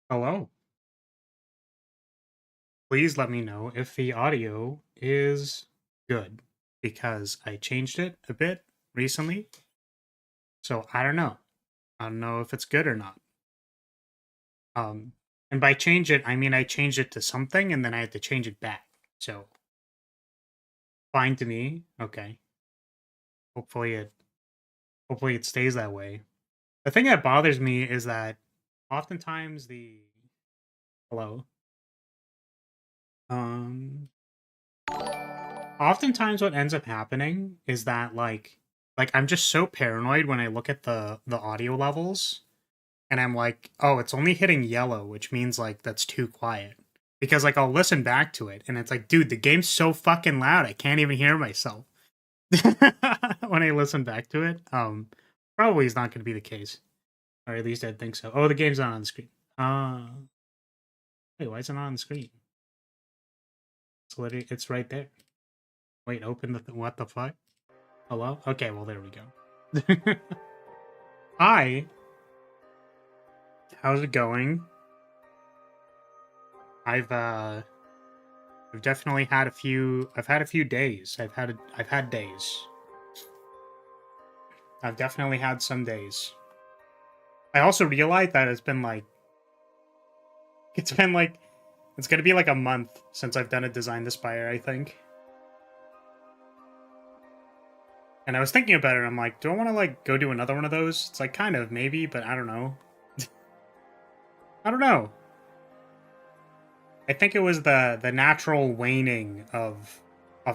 Hello. Please let me know if the audio is good because I changed it a bit recently. So I don't know. I don't know if it's good or not. Um and by change it, I mean I changed it to something and then I had to change it back. So fine to me. Okay. Hopefully it hopefully it stays that way. The thing that bothers me is that oftentimes the hello. Um Oftentimes what ends up happening is that like I'm just so paranoid when I look at the audio levels and I'm like, "Oh, it's only hitting yellow, which means like that's too quiet." Because like I'll listen back to it and it's like, "Dude, the game's so fucking loud. I can't even hear myself." When I listen back to it. Probably is not going to be the case. Or at least I think so. Oh, the game's not on the screen. Wait, why is it not on the screen? It's literally it's right there. Wait, open what the fuck? Hello? Okay, well there we go. Hi, how's it going? I've uh I've definitely had a few days. I've had days. I've definitely had some days. I also realized that it's been like it's gonna be like a month since I've done a Design to Spire, I think. And I was thinking about it, I'm like, do I wanna like go do another one of those? It's like kind of maybe, but I don't know. I don't know. I think it was the natural waning of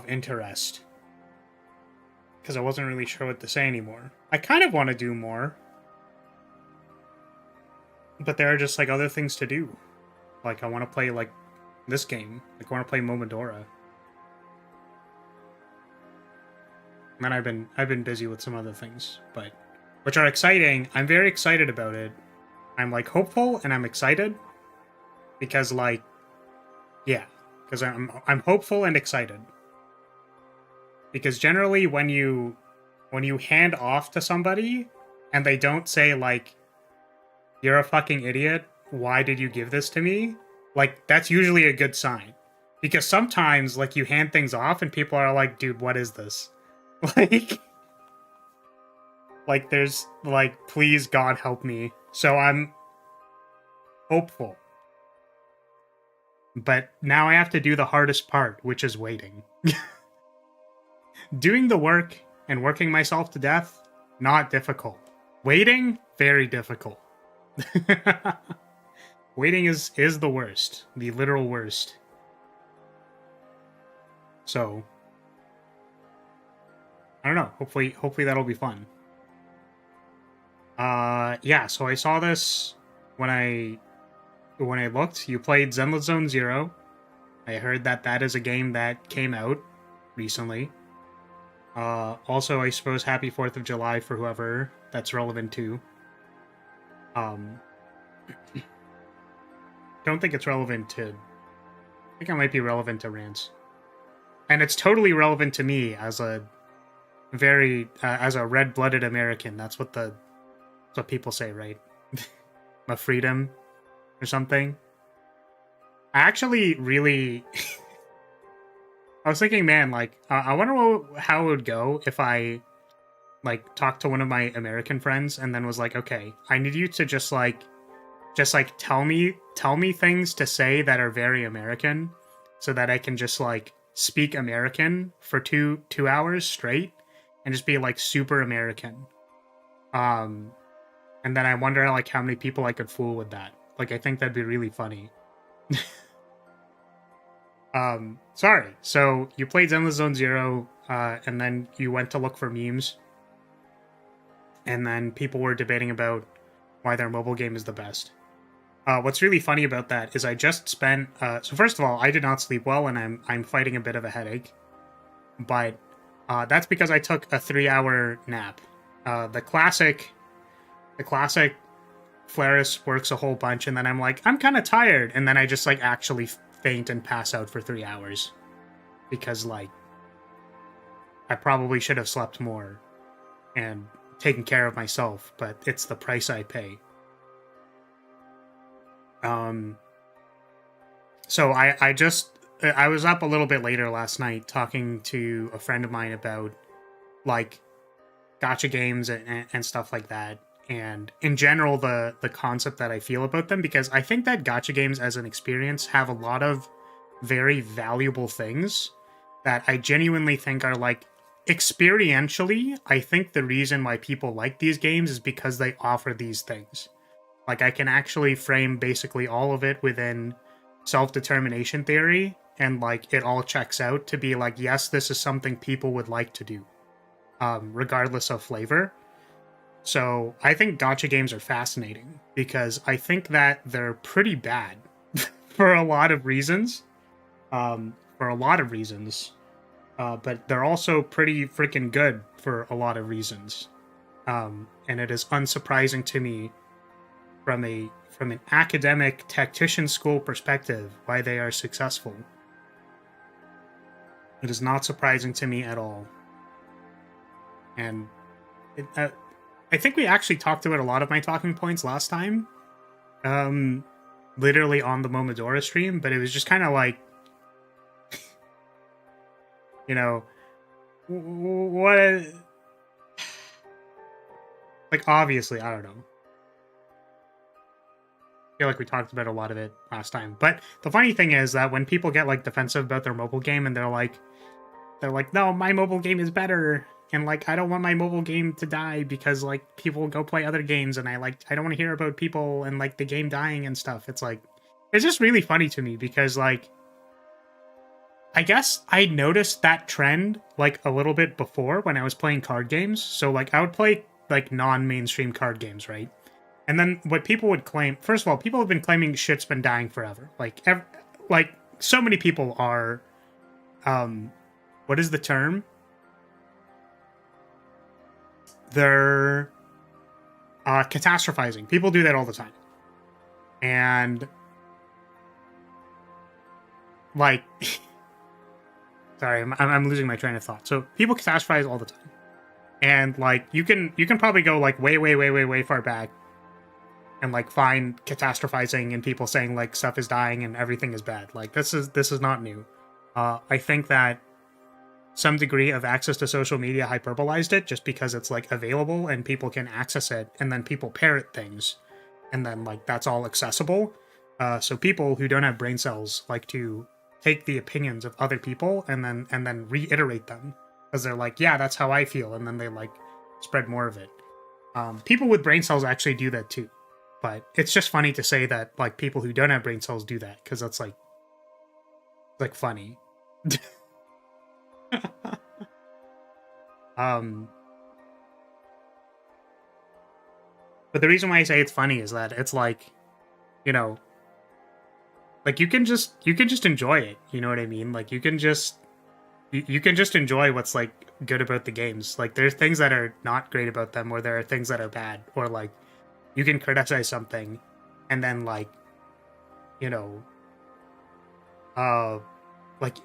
interest because I wasn't really sure what to say anymore. I kind of want to do more, but there are just like other things to do. Like I want to play like this game. Like I want to play Momodora. And then I've been busy with some other things, but which are exciting. I'm very excited about it. I'm like hopeful and I'm excited because like yeah, because I'm hopeful and excited. Because generally when you hand off to somebody and they don't say like you're a fucking idiot. Why did you give this to me? Like, that's usually a good sign. Because sometimes, like, you hand things off and people are like, dude, what is this? Like, like there's, like, please, God, help me. So I'm hopeful. But now I have to do the hardest part, which is waiting. Doing the work and working myself to death, not difficult. Waiting, very difficult. Waiting is the worst, the literal worst. So I don't know. Hopefully that'll be fun. Yeah. So I saw this when I looked. You played Zenless Zone Zero. I heard that that is a game that came out recently. Also, I suppose Happy 4th of July for whoever that's relevant to. Um, don't think it's relevant to. I think it might be relevant to Rance, and it's totally relevant to me as a very as a red-blooded American. That's what people say, right? My freedom or something. I actually really. I was thinking, man, like, I wonder how it would go if I, like, talked to one of my American friends and then was like, okay, I need you to just like, tell me things to say that are very American so that I can just, like, speak American for 2 hours straight and just be, like, super American. Um, and then I wonder, like, how many people I could fool with that. Like, I think that'd be really funny. Sorry. So you played Zenless Zone Zero, and then you went to look for memes, and then people were debating about why their mobile game is the best. What's really funny about that is I just spent. So first of all, I did not sleep well, and I'm fighting a bit of a headache, but that's because I took a 3 hour nap. The classic Flaris works a whole bunch, and then I'm like, I'm kind of tired, and then I just like actually faint and pass out for 3 hours because like I probably should have slept more and taken care of myself, but it's the price I pay. Um, so I was up a little bit later last night talking to a friend of mine about like gacha games and stuff like that, and in general the concept that I feel about them, because I think that gacha games as an experience have a lot of very valuable things that I genuinely think are like experientially. I think the reason why people like these games is because they offer these things. Like I can actually frame basically all of it within self-determination theory, and like it all checks out to be like, yes, this is something people would like to do, regardless of flavor. So I think gacha games are fascinating because I think that they're pretty bad for a lot of reasons. For a lot of reasons, but they're also pretty freaking good for a lot of reasons. And it is unsurprising to me from an academic tactician school perspective why they are successful. It is not surprising to me at all. And I think we actually talked about a lot of my talking points last time, literally on the Momodora stream, but it was just kind of like, you know, what, like, obviously, I don't know. I feel like we talked about a lot of it last time. But the funny thing is that when people get like defensive about their mobile game and they're like, no, my mobile game is better, and like I don't want my mobile game to die because like people go play other games, and I don't want to hear about people and like the game dying and stuff. It's like, it's just really funny to me because like I guess I noticed that trend like a little bit before when I was playing card games. So like I would play like non-mainstream card games, right? And then what people would claim, first of all, people have been claiming shit's been dying forever. Like so many people are, what is the term? They're catastrophizing. People do that all the time. And like, sorry, I'm losing my train of thought. So people catastrophize all the time. And like you can probably go like way far back and like find catastrophizing and people saying like stuff is dying and everything is bad. Like this is not new. I think that some degree of access to social media hyperbolized it just because it's like available and people can access it, and then people parrot things, and then like that's all accessible. So people who don't have brain cells like to take the opinions of other people and then reiterate them because they're like, yeah, that's how I feel, and then they like spread more of it. People with brain cells actually do that too, but it's just funny to say that like people who don't have brain cells do that because that's like funny. But the reason why I say it's funny is that it's like, you know, like you can just enjoy it. You know what I mean? Like you can just enjoy what's like good about the games. Like there's things that are not great about them, or there are things that are bad, or like you can criticize something, and then like, you know,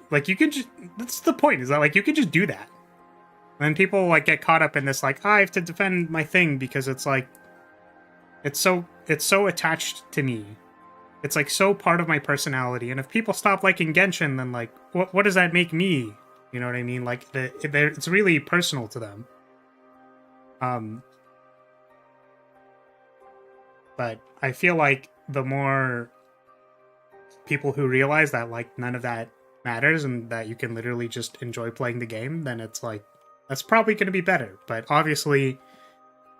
like you can just, that's the point, is that like you can just do that. And people like get caught up in this like, I have to defend my thing because it's like it's so attached to me. It's like so part of my personality. And if people stop liking Genshin, then like what does that make me? You know what I mean? Like it's really personal to them. But I feel like the more people who realize that like none of that matters and that you can literally just enjoy playing the game, then it's like that's probably going to be better. But obviously,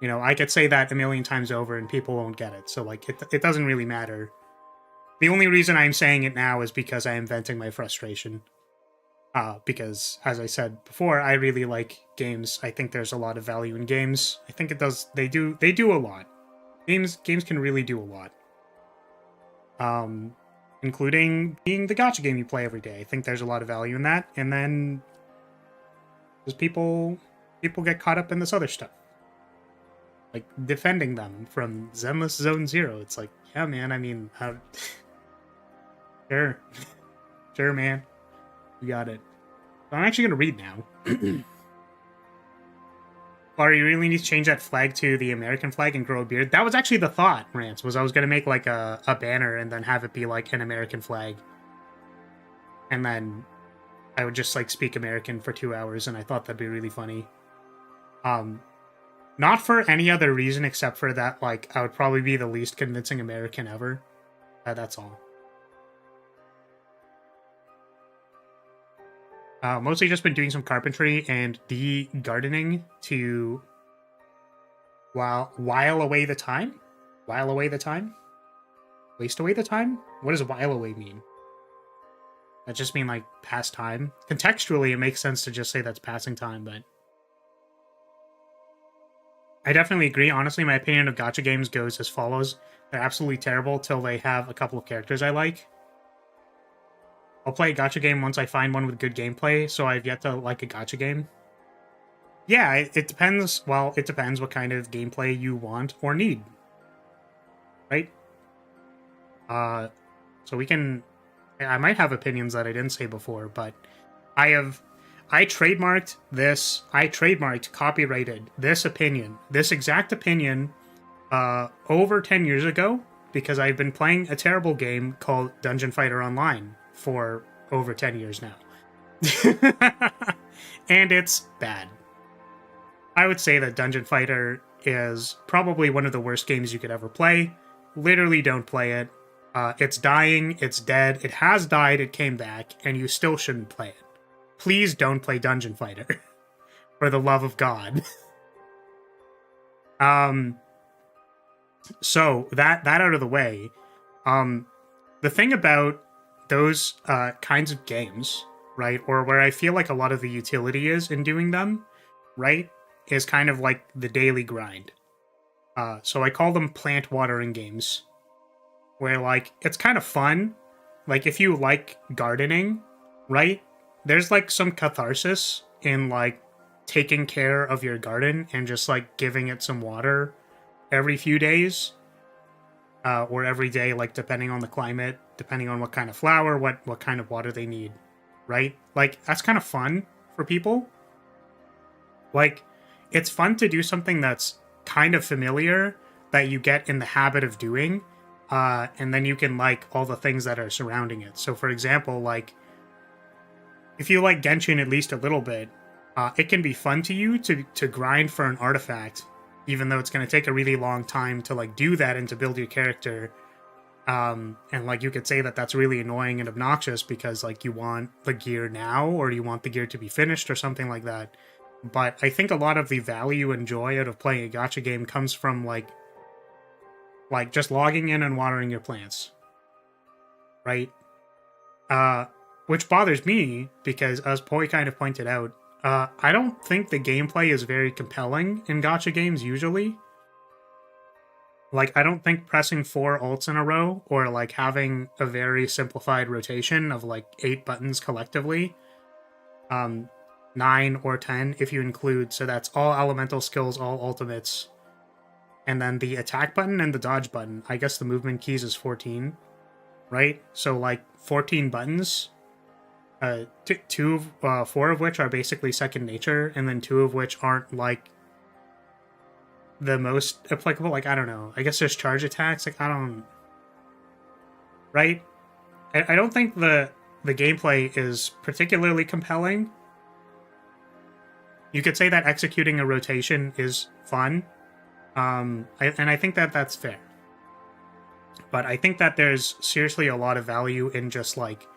you know, I could say that a million times over and people won't get it. So like it doesn't really matter. The only reason I'm saying it now is because I am venting my frustration. Because as I said before, I really like games. I think there's a lot of value in games. I think they do a lot. Games can really do a lot. Including being the gacha game you play every day. I think there's a lot of value in that. And then just people get caught up in this other stuff. Like defending them from Zenless Zone Zero. It's like, yeah, man, I mean, sure. Sure, man. You got it. So I'm actually going to read now. Or you really need to change that flag to the American flag and grow a beard. That was actually the thought, Rance, was I was going to make like a banner and then have it be like an American flag. And then I would just like speak American for 2 hours, and I thought that'd be really funny. Not for any other reason except for that, like, I would probably be the least convincing American ever. That's all. Mostly just been doing some carpentry and gardening to while away the time? While away the time? Waste away the time? What does while away mean? That just mean like pass time? Contextually, it makes sense to just say that's passing time, but I definitely agree. Honestly, my opinion of gacha games goes as follows. They're absolutely terrible till they have a couple of characters I like. I'll play a gacha game once I find one with good gameplay, so I've yet to like a gacha game. Yeah, it depends. Well, it depends what kind of gameplay you want or need. Right? So we can... I might have opinions that I didn't say before, but I trademarked this, copyrighted this opinion, this exact opinion, over 10 years ago, because I've been playing a terrible game called Dungeon Fighter Online for over 10 years now. And it's bad. I would say that Dungeon Fighter is probably one of the worst games you could ever play. Literally don't play it. It's dying, it's dead, it has died, it came back, and you still shouldn't play it. Please don't play Dungeon Fighter. For the love of God. So, that out of the way, the thing about those kinds of games, right, or where I feel like a lot of the utility is in doing them, right, is kind of like the daily grind. So I call them plant watering games. Where, like, it's kind of fun. Like, if you like gardening, right? There's, like, some catharsis in, like, taking care of your garden and just, like, giving it some water every few days. Or every day, like, depending on the climate, depending on what kind of flower, what kind of water they need, right? Like, that's kind of fun for people. Like, it's fun to do something that's kind of familiar, that you get in the habit of doing, and then you can like all the things that are surrounding it. So for example, like if you like Genshin at least a little bit, it can be fun to you to grind for an artifact, even though it's going to take a really long time to like do that and to build your character. And like you could say that that's really annoying and obnoxious because like you want the gear now or you want the gear to be finished or something like that. But I think a lot of the value and joy out of playing a gacha game comes from like just logging in and watering your plants, right? Which bothers me because, as Poi kind of pointed out, I don't think the gameplay is very compelling in gacha games usually. Like, I don't think pressing 4 ults in a row or like having a very simplified rotation of like 8 buttons collectively, 9 or 10 if you include, so that's all elemental skills, all ultimates, and then the attack button and the dodge button. I guess the movement keys is 14, right? So like 14 buttons, 4 of which are basically second nature, and then 2 of which aren't like the most applicable. Like, I don't know. I guess there's charge attacks. Like, I don't... Right? I don't think the gameplay is particularly compelling. You could say that executing a rotation is fun. And I think that that's fair. But I think that there's seriously a lot of value in just, like,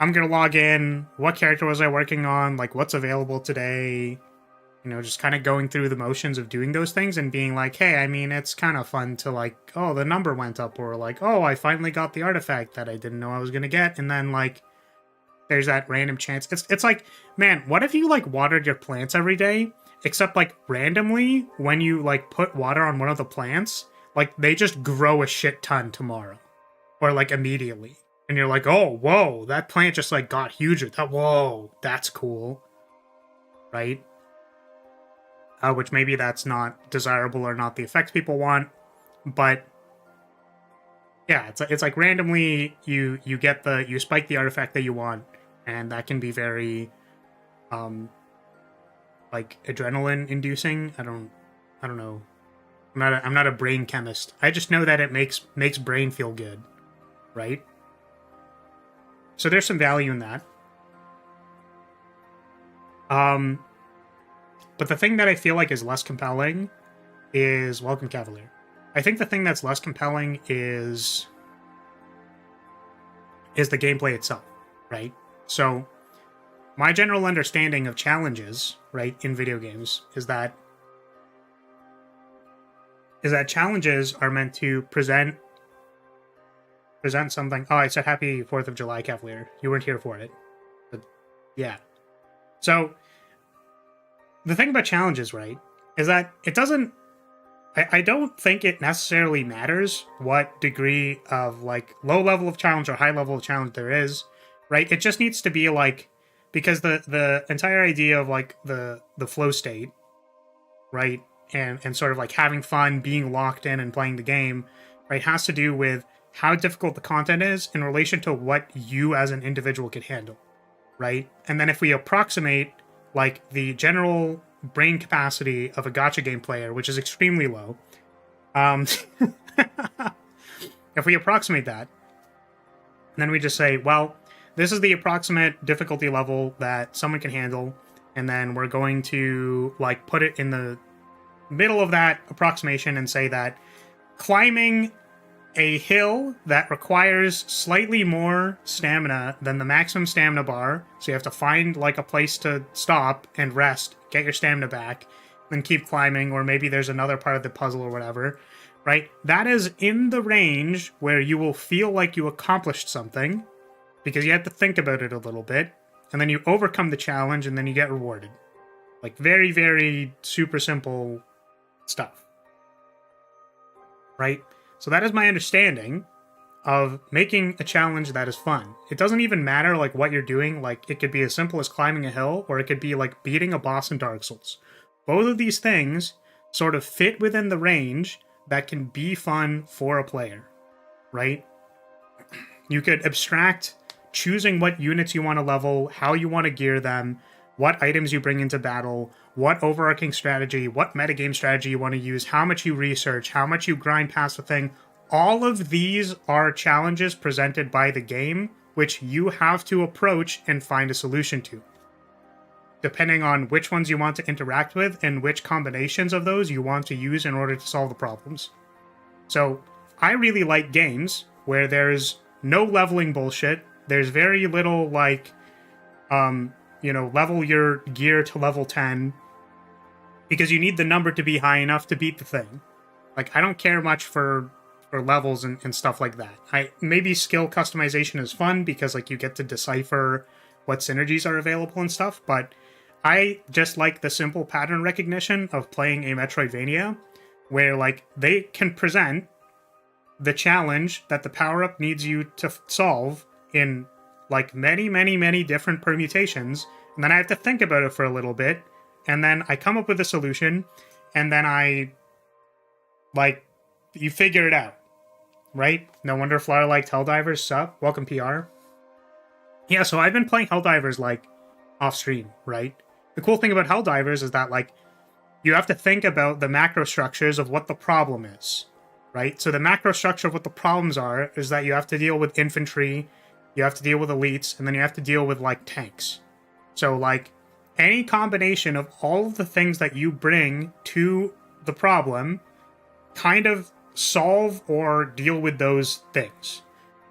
I'm gonna log in, what character was I working on, like, what's available today, you know, just kind of going through the motions of doing those things and being like, hey, I mean, it's kind of fun to, like, oh, the number went up, or, like, oh, I finally got the artifact that I didn't know I was gonna get, and then, like, there's that random chance. It's like, man, what if you, like, watered your plants every day, except, like, randomly, when you, like, put water on one of the plants, like, they just grow a shit ton tomorrow. Or, like, immediately. And you're like, oh, whoa, that plant just, like, got huger. Whoa, that's cool. Right? Which maybe that's not desirable or not the effects people want. But, yeah, it's like randomly you spike the artifact that you want. And that can be very, like adrenaline inducing. I don't know. I'm not a brain chemist. I just know that it makes brain feel good, right? So there's some value in that. But the thing that I feel like is less compelling is Welcome Cavalier. I think the thing that's less compelling is the gameplay itself, right? So my general understanding of challenges, right, in video games is that challenges are meant to present something. Oh, I said Happy 4th of July, Cavalier. You weren't here for it. But yeah. So the thing about challenges, right, is that it doesn't... I don't think it necessarily matters what degree of, like, low level of challenge or high level of challenge there is, right? It just needs to be, like... Because the entire idea of, like, the flow state, right, and sort of, like, having fun, being locked in and playing the game, right, has to do with how difficult the content is in relation to what you as an individual can handle, right? And then if we approximate, like, the general brain capacity of a gacha game player, which is extremely low, if we approximate that, then we just say, well, this is the approximate difficulty level that someone can handle, and then we're going to, like, put it in the middle of that approximation and say that climbing a hill that requires slightly more stamina than the maximum stamina bar, so you have to find, like, a place to stop and rest, get your stamina back, then keep climbing, or maybe there's another part of the puzzle or whatever, right? That is in the range where you will feel like you accomplished something, because you have to think about it a little bit, and then you overcome the challenge, and then you get rewarded. Like, very, very super simple stuff. Right? So that is my understanding of making a challenge that is fun. It doesn't even matter, like, what you're doing. Like, it could be as simple as climbing a hill, or it could be, like, beating a boss in Dark Souls. Both of these things sort of fit within the range that can be fun for a player, right? You could abstract choosing what units you want to level, how you want to gear them, what items you bring into battle, what overarching strategy, what metagame strategy you want to use, how much you research, how much you grind past the thing. All of these are challenges presented by the game, which you have to approach and find a solution to, depending on which ones you want to interact with and which combinations of those you want to use in order to solve the problems. So I really like games where there's no leveling bullshit. There's very little, like, level your gear to level 10, because you need the number to be high enough to beat the thing. Like, I don't care much for levels and stuff like that. Maybe skill customization is fun because, like, you get to decipher what synergies are available and stuff, but I just like the simple pattern recognition of playing a Metroidvania, where, like, they can present the challenge that the power-up needs you to solve in, like, many, many, many different permutations, and then I have to think about it for a little bit, and then I come up with a solution, and then you figure it out, right? No wonder Flower liked Helldivers. Sup? Welcome, PR. Yeah, so I've been playing Helldivers, like, off-stream, right? The cool thing about Helldivers is that, like, you have to think about the macro structures of what the problem is, right? So the macro structure of what the problems are is that you have to deal with infantry, you have to deal with elites, and then you have to deal with, like, tanks. So, like, any combination of all of the things that you bring to the problem kind of solve or deal with those things,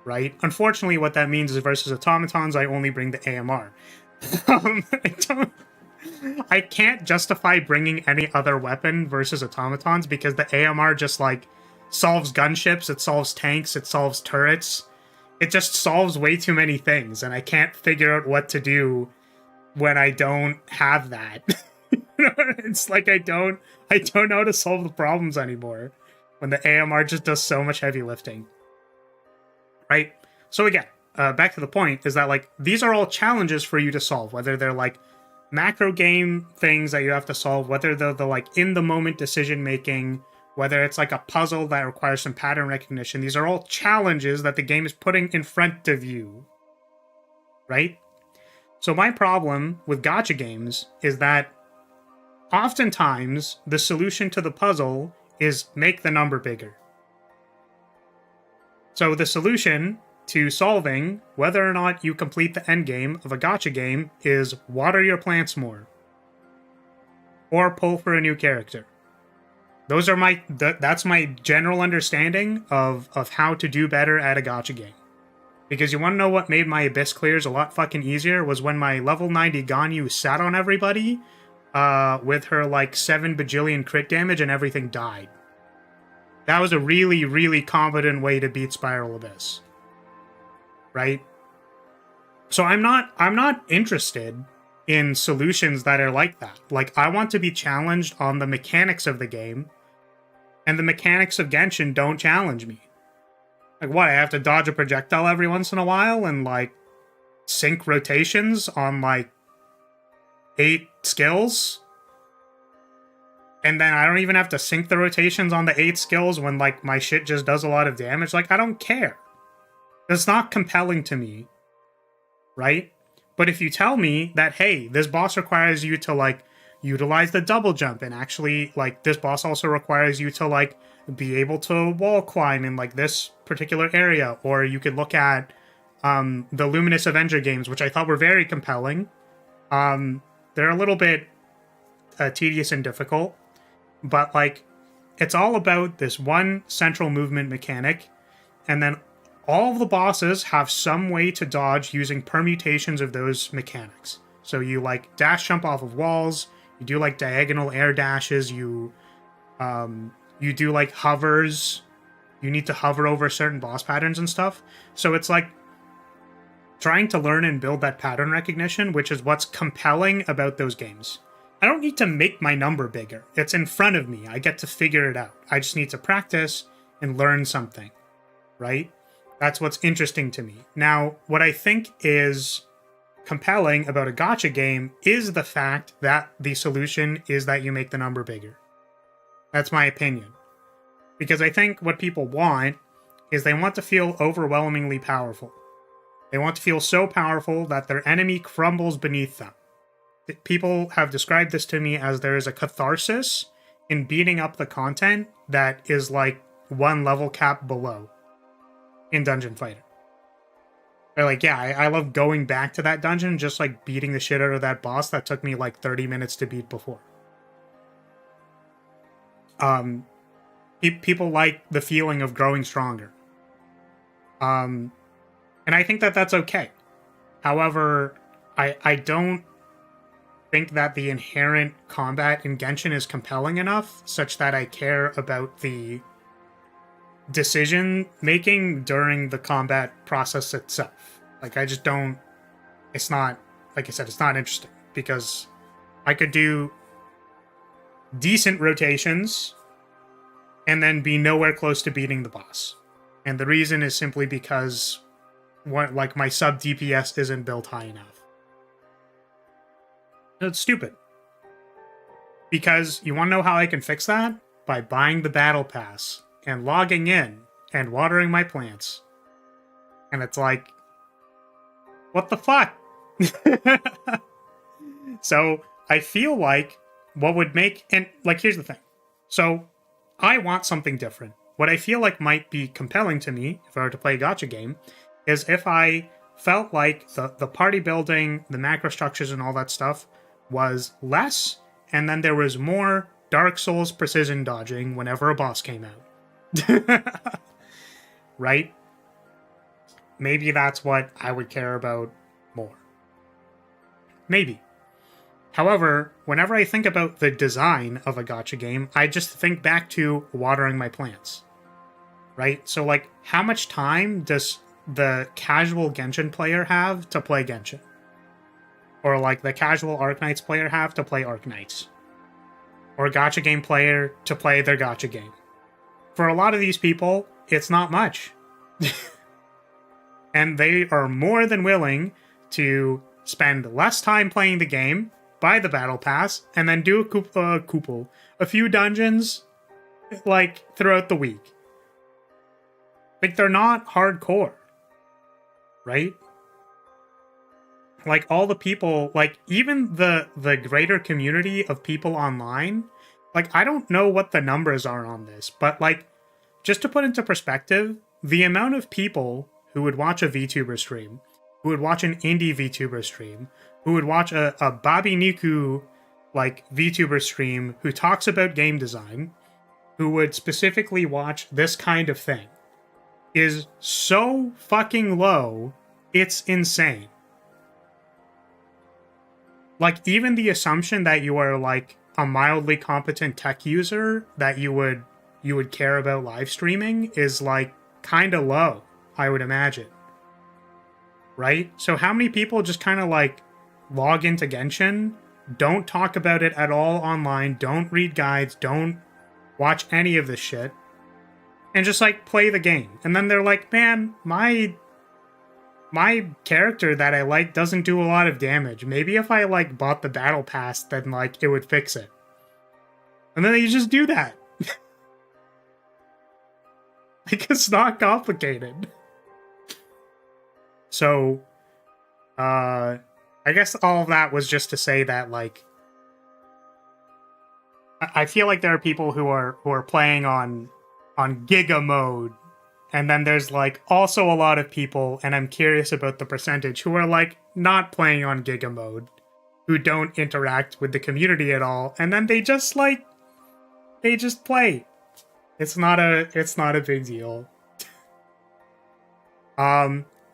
right? Unfortunately, what that means is versus automatons, I only bring the AMR. I can't justify bringing any other weapon versus automatons because the AMR just, like, solves gunships, it solves tanks, it solves turrets. It just solves way too many things, and I can't figure out what to do when I don't have that. It's like I don't know how to solve the problems anymore when the AMR just does so much heavy lifting. Right? So again, back to the point, is that, like, these are all challenges for you to solve, whether they're, like, macro game things that you have to solve, whether they're the, like, in-the-moment decision-making, whether it's, like, a puzzle that requires some pattern recognition. These are all challenges that the game is putting in front of you. Right? So my problem with gacha games is that oftentimes the solution to the puzzle is make the number bigger. So the solution to solving whether or not you complete the end game of a gacha game is water your plants more. Or pull for a new character. Those are that's my general understanding of how to do better at a gacha game. Because you want to know what made my Abyss clears a lot fucking easier was when my level 90 Ganyu sat on everybody with her like 7 bajillion crit damage and everything died. That was a really, really competent way to beat Spiral Abyss. Right? So I'm not interested in solutions that are like that. Like, I want to be challenged on the mechanics of the game, and the mechanics of Genshin don't challenge me. Like, what, I have to dodge a projectile every once in a while and, like, sync rotations on, like, 8 skills? And then I don't even have to sync the rotations on the 8 skills when, like, my shit just does a lot of damage? Like, I don't care. It's not compelling to me, right? But if you tell me that, hey, this boss requires you to, like, utilize the double jump, and actually, like, this boss also requires you to, like, be able to wall climb in, like, this particular area, or you could look at the Luminous Avenger games, which I thought were very compelling. They're a little bit tedious and difficult, but, like, it's all about this one central movement mechanic, and then all of the bosses have some way to dodge using permutations of those mechanics. So you, like, dash jump off of walls, you do, like, diagonal air dashes, you do, like, hovers, you need to hover over certain boss patterns and stuff. So it's, like, trying to learn and build that pattern recognition, which is what's compelling about those games. I don't need to make my number bigger. It's in front of me. I get to figure it out. I just need to practice and learn something, right? That's what's interesting to me. Now, what I think is compelling about a gacha game is the fact that the solution is that you make the number bigger. That's my opinion. Because I think what people want is they want to feel overwhelmingly powerful. They want to feel so powerful that their enemy crumbles beneath them. People have described this to me as there is a catharsis in beating up the content that is like one level cap below in Dungeon Fighter. They're like, yeah, I love going back to that dungeon, just like beating the shit out of that boss that took me like 30 minutes to beat before. People like the feeling of growing stronger. And I think that that's okay. However, I don't think that the inherent combat in Genshin is compelling enough such that I care about the decision making during the combat process itself. Like, I just don't, it's not, like I said, it's not interesting, because I could do decent rotations and then be nowhere close to beating the boss. And the reason is simply because like my sub DPS isn't built high enough. It's stupid. Because you want to know how I can fix that? By buying the battle pass and logging in and watering my plants. And it's like, what the fuck? So I feel like what would make, and like, here's the thing. So I want something different. What I feel like might be compelling to me if I were to play a gacha game is if I felt like the party building, the macro structures and all that stuff was less, and then there was more Dark Souls precision dodging whenever a boss came out. Right? Maybe that's what I would care about more. Maybe. However, whenever I think about the design of a gacha game, I just think back to watering my plants. Right? So, like, how much time does the casual Genshin player have to play Genshin? Or, like, the casual Arknights player have to play Arknights? Or a gacha game player to play their gacha game? For a lot of these people, it's not much. And they are more than willing to spend less time playing the game, buy the battle pass, and then do a few dungeons, like, throughout the week. Like, they're not hardcore. Right? like all the people, like even the greater community of people online, like I don't know what the numbers are on this, but like just to put into perspective, the amount of people who would watch a VTuber stream, who would watch an indie VTuber stream, who would watch a Bobby Niku like VTuber stream who talks about game design, who would specifically watch this kind of thing, is so fucking low, it's insane. Like, even the assumption that you are like a mildly competent tech user, that you would care about live streaming, is like kind of low, I would imagine. Right? So how many people just kind of like log into Genshin, don't talk about it at all online, don't read guides, don't watch any of this shit, and just like play the game. And then they're like, man, my character that I like doesn't do a lot of damage. Maybe if I like bought the battle pass, then like it would fix it. And then you just do that. Like, it's not complicated. So, I guess all of that was just to say that, like, I feel like there are people who are playing on Giga mode, and then there's like also a lot of people, and I'm curious about the percentage, who are like not playing on Giga mode, who don't interact with the community at all, and then they just play. It's not a big deal.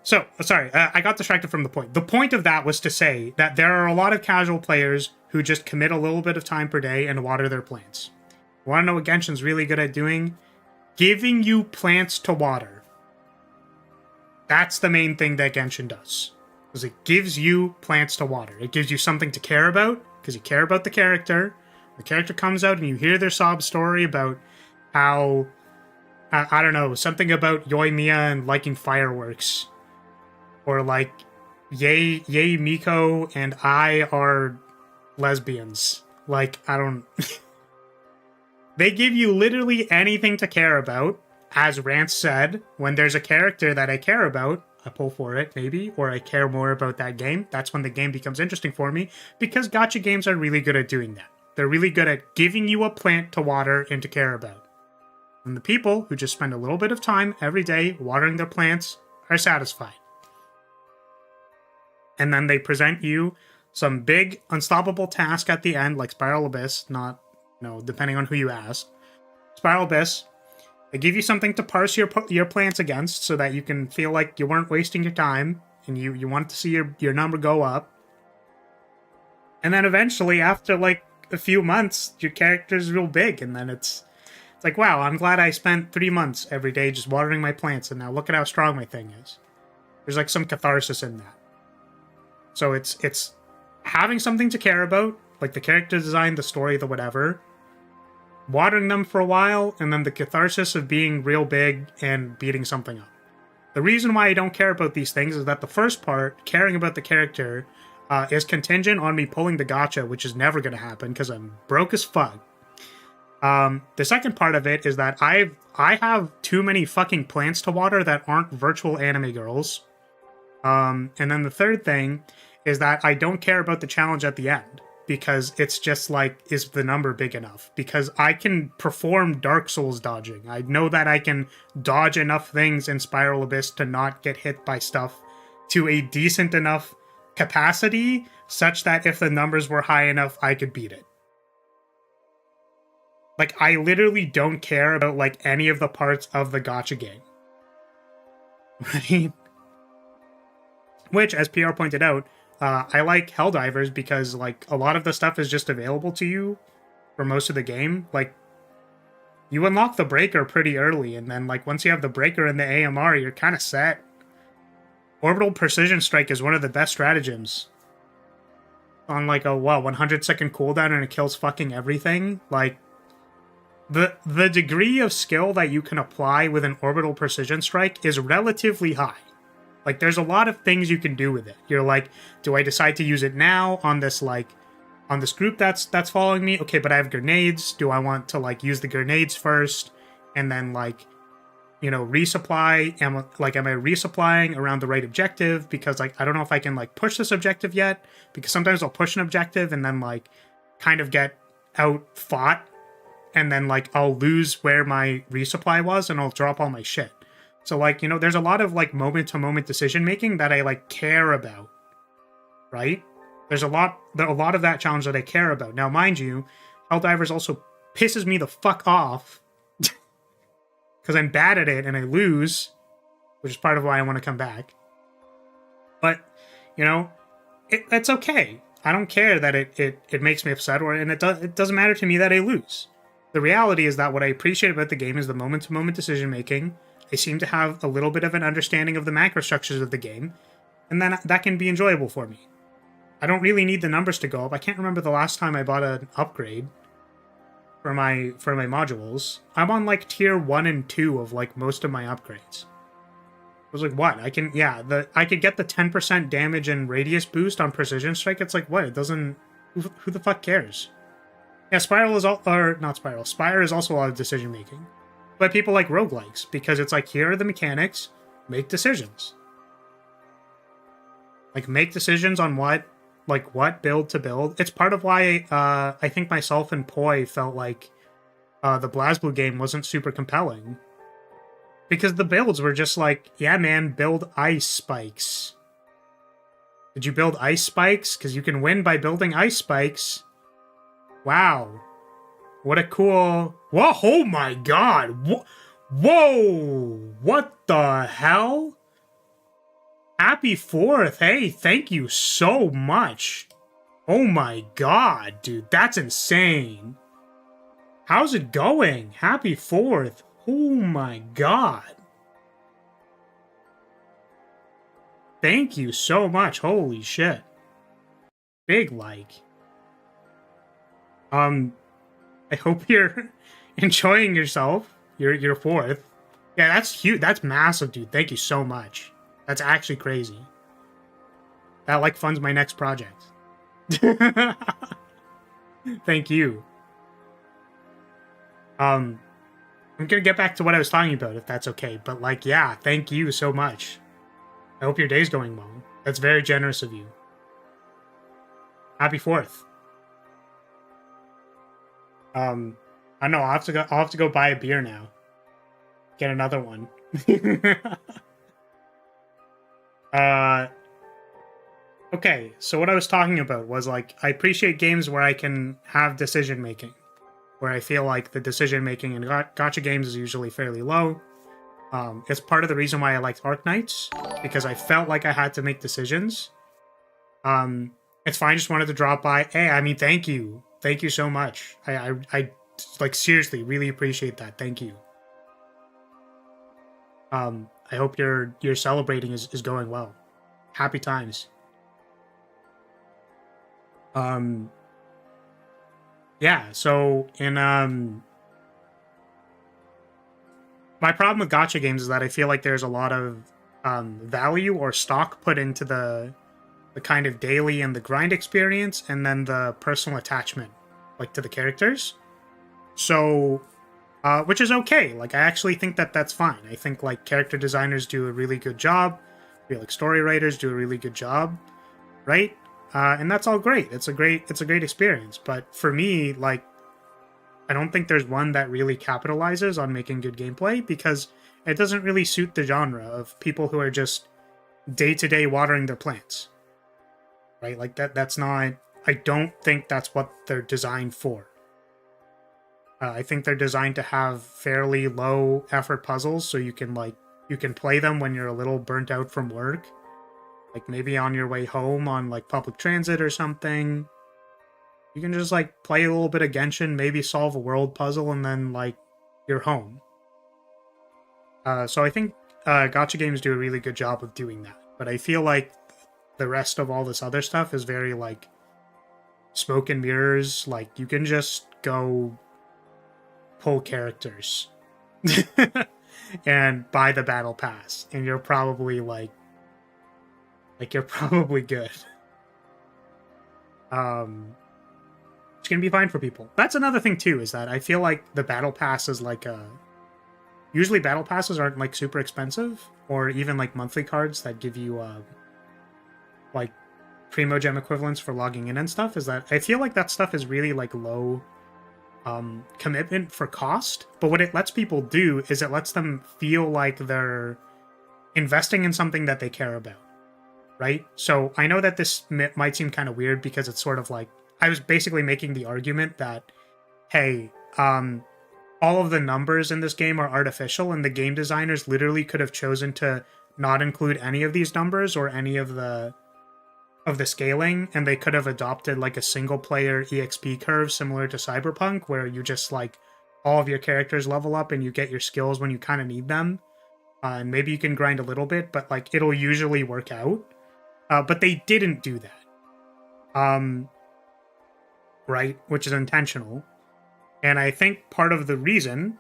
So, sorry, I got distracted from the point. The point of that was to say that there are a lot of casual players who just commit a little bit of time per day and water their plants. Want to know what Genshin's really good at doing? Giving you plants to water. That's the main thing that Genshin does. Because it gives you plants to water. It gives you something to care about, because you care about the character. The character comes out and you hear their sob story about how, I don't know, something about Yoimiya and liking fireworks. Or like, yay Miko and I are lesbians. Like, I don't... They give you literally anything to care about. As Rance said, when there's a character that I care about, I pull for it, maybe, or I care more about that game. That's when the game becomes interesting for me, because gacha games are really good at doing that. They're really good at giving you a plant to water and to care about. And the people who just spend a little bit of time every day watering their plants are satisfied. And then they present you some big, unstoppable task at the end, like Spiral Abyss, not, depending on who you ask. Spiral Abyss, they give you something to parse your plants against so that you can feel like you weren't wasting your time and you want to see your number go up. And then eventually, after like a few months, your character's real big, and then it's like, wow, I'm glad I spent 3 months every day just watering my plants, and now look at how strong my thing is. There's like some catharsis in that. So it's having something to care about, like the character design, the story, the whatever, watering them for a while, and then the catharsis of being real big and beating something up. The reason why I don't care about these things is that the first part, caring about the character, is contingent on me pulling the gacha, which is never going to happen because I'm broke as fuck. The second part of it is that I have too many fucking plants to water that aren't virtual anime girls. And then the third thing is that I don't care about the challenge at the end, because it's just like, is the number big enough? Because I can perform Dark Souls dodging. I know that I can dodge enough things in Spiral Abyss to not get hit by stuff to a decent enough capacity, such that if the numbers were high enough, I could beat it. Like, I literally don't care about, like, any of the parts of the gacha game. Right? Which, as PR pointed out, I like Helldivers because, like, a lot of the stuff is just available to you for most of the game. Like, you unlock the breaker pretty early, and then, like, once you have the breaker and the AMR, you're kind of set. Orbital Precision Strike is one of the best stratagems. On, like, a, 100-second cooldown, and it kills fucking everything. Like, the degree of skill that you can apply with an Orbital Precision Strike is relatively high. Like, there's a lot of things you can do with it. You're like, do I decide to use it now on this, like, on this group that's following me? Okay, but I have grenades. Do I want to, like, use the grenades first and then, like, resupply? Am I resupplying around the right objective? Because like I don't know if I can like push this objective yet. Because sometimes I'll push an objective and then like kind of get out fought, and then like I'll lose where my resupply was, and I'll drop all my shit. So like there's a lot of like moment to moment decision making that I like care about, right? There's a lot of that challenge that I care about. Now, mind you, Helldivers also pisses me the fuck off because I'm bad at it and I lose, which is part of why I want to come back. But, it's okay. I don't care that it makes me upset, and it doesn't matter to me that I lose. The reality is that what I appreciate about the game is the moment-to-moment decision-making. I seem to have a little bit of an understanding of the macro structures of the game, and then that can be enjoyable for me. I don't really need the numbers to go up. I can't remember the last time I bought an upgrade for my modules. I'm on like tier 1 and 2 of like most of my upgrades. I was like, what? I could get the 10% damage and radius boost on precision strike. It's like, what? It doesn't. Who the fuck cares? Yeah, Spire is also a lot of decision making, but people like roguelikes because it's like, here are the mechanics. Make decisions. Like make decisions on what build to build. It's part of why I think myself and Poi felt like the BlazBlue game wasn't super compelling. Because the builds were just like, yeah, man, build ice spikes. Did you build ice spikes? Because you can win by building ice spikes. Wow. What a cool... Whoa, oh my god! Whoa! What the hell? Happy 4th. Hey, thank you so much. Oh my god, dude. That's insane. How's it going? Happy 4th. Oh my god. Thank you so much. Holy shit. Big like. I hope you're enjoying yourself. Your 4th. Yeah, that's huge. That's massive, dude. Thank you so much. That's actually crazy. That like funds my next project. Thank you. I'm gonna get back to what I was talking about, if that's okay. But like, yeah, thank you so much. I hope your day's going well. That's very generous of you. Happy 4th. I don't know. I'll have to go buy a beer now. Get another one. Okay, so what I was talking about was like, I appreciate games where I can have decision making, where I feel like the decision making in gacha games is usually fairly low. It's part of the reason why I liked Arknights, because I felt like I had to make decisions. It's fine, just wanted to drop by. Hey, I mean, thank you so much. I like seriously really appreciate that. Thank you. I hope your celebrating is going well. Happy times. Yeah, so in my problem with gacha games is that I feel like there's a lot of value or stock put into the kind of daily and the grind experience, and then the personal attachment, like to the characters. So, which is okay. Like, I actually think that that's fine. I think like character designers do a really good job. I feel like story writers do a really good job, right? And that's all great. It's a great experience. But for me, like, I don't think there's one that really capitalizes on making good gameplay, because it doesn't really suit the genre of people who are just day-to-day watering their plants. Right? Like, that's not... I don't think that's what they're designed for. I think they're designed to have fairly low effort puzzles, so you can play them when you're a little burnt out from work. Like, maybe on your way home on, like, public transit or something. You can just, like, play a little bit of Genshin, maybe solve a world puzzle, and then, like, you're home. So I think gacha games do a really good job of doing that. But I feel like the rest of all this other stuff is very, like, smoke and mirrors. Like, you can just go pull characters and buy the battle pass, and you're probably, like you're probably good. It's gonna be fine for people. That's another thing too, is that I feel like the battle pass is like usually battle passes aren't like super expensive, or even like monthly cards that give you like Primogem equivalents for logging in and stuff. Is that I feel like that stuff is really like low commitment for cost, but what it lets people do is it lets them feel like they're investing in something that they care about, right? So I know that this might seem kind of weird because it's sort of like I was basically making the argument that, hey, all of the numbers in this game are artificial, and the game designers literally could have chosen to not include any of these numbers or any of the scaling, and they could have adopted like a single player EXP curve similar to Cyberpunk, where you just like all of your characters level up and you get your skills when you kind of need them. And maybe you can grind a little bit, but like it'll usually work out. But they didn't do that. Right? Which is intentional. And I think part of the reason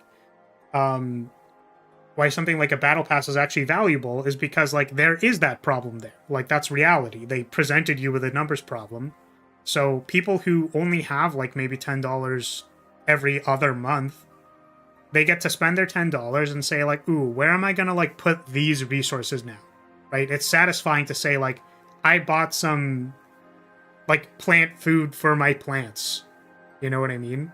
why something like a battle pass is actually valuable is because like there is that problem there. Like that's reality. They presented you with a numbers problem. So people who only have like maybe $10 every other month, they get to spend their $10 and say like, ooh, where am I going to like put these resources now? Right? It's satisfying to say like, I bought some like plant food for my plants. You know what I mean?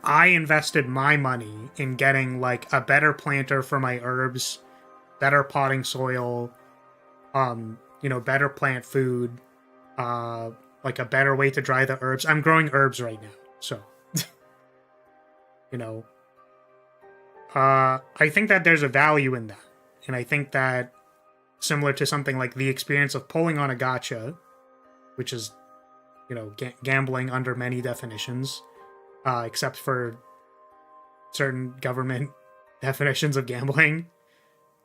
I invested my money in getting like a better planter for my herbs, better potting soil, better plant food, like a better way to dry the herbs. I'm growing herbs right now, so I think that there's a value in that, and I think that similar to something like the experience of pulling on a gacha, which is gambling under many definitions. Except for certain government definitions of gambling.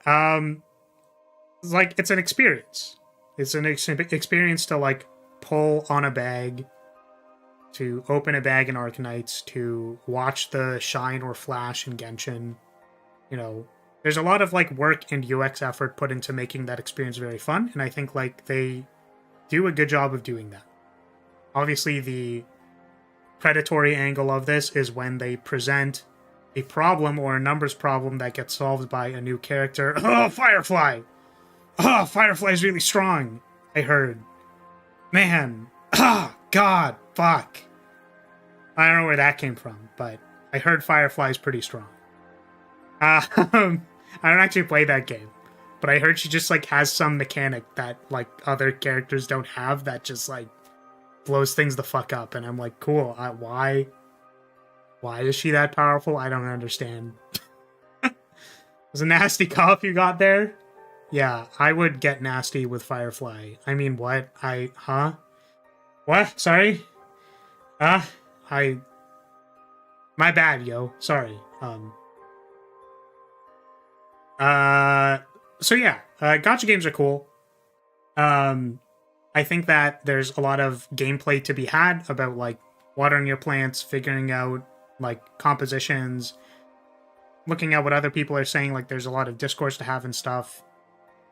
It's an experience. It's an experience to, like, pull on a bag, to open a bag in Arknights, to watch the shine or flash in Genshin. There's a lot of, like, work and UX effort put into making that experience very fun, and I think, like, they do a good job of doing that. Obviously, the predatory angle of this is when they present a problem or a numbers problem that gets solved by a new character. Oh, Firefly! Oh, Firefly is really strong, I heard. Man. God, fuck. I don't know where that came from, but I heard Firefly is pretty strong. I don't actually play that game, but I heard she just, like, has some mechanic that, like, other characters don't have that just, like, blows things the fuck up, and I'm like, cool. Why is she that powerful? I don't understand. It was a nasty cough you got there. Yeah, I would get nasty with Firefly. I mean, what? What? Sorry. My bad, yo. Sorry. So yeah, gacha games are cool. I think that there's a lot of gameplay to be had about, like, watering your plants, figuring out, like, compositions, looking at what other people are saying. Like, there's a lot of discourse to have and stuff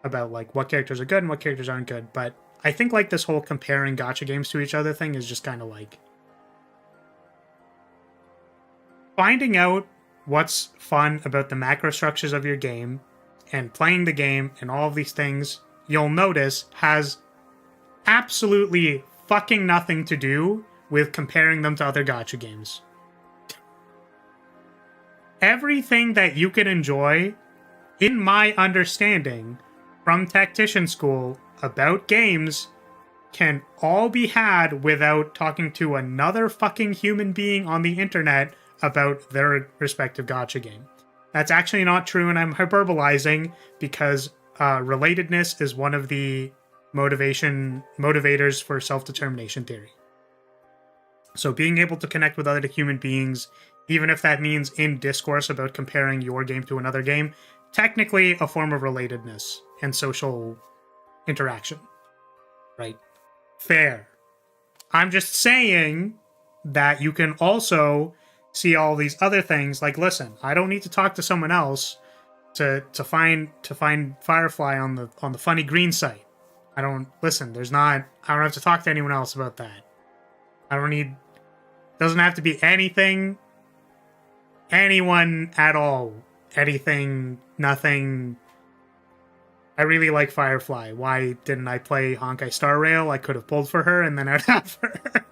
about, like, what characters are good and what characters aren't good. But I think, like, this whole comparing gacha games to each other thing is just kind of, like, finding out what's fun about the macro structures of your game and playing the game and all of these things, you'll notice has absolutely fucking nothing to do with comparing them to other gacha games. Everything that you can enjoy, in my understanding, from tactician school about games can all be had without talking to another fucking human being on the internet about their respective gacha game. That's actually not true, and I'm hyperbolizing because relatedness is one of the motivators for self-determination theory. So being able to connect with other human beings, even if that means in discourse about comparing your game to another game, technically a form of relatedness and social interaction. Right? Fair. I'm just saying that you can also see all these other things. Like, listen, I don't need to talk to someone else to find Firefly on the funny green site. I don't have to talk to anyone else about that. Doesn't have to be anything anyone at all. Anything, nothing. I really like Firefly. Why didn't I play Honkai Star Rail? I could have pulled for her and then I'd have her.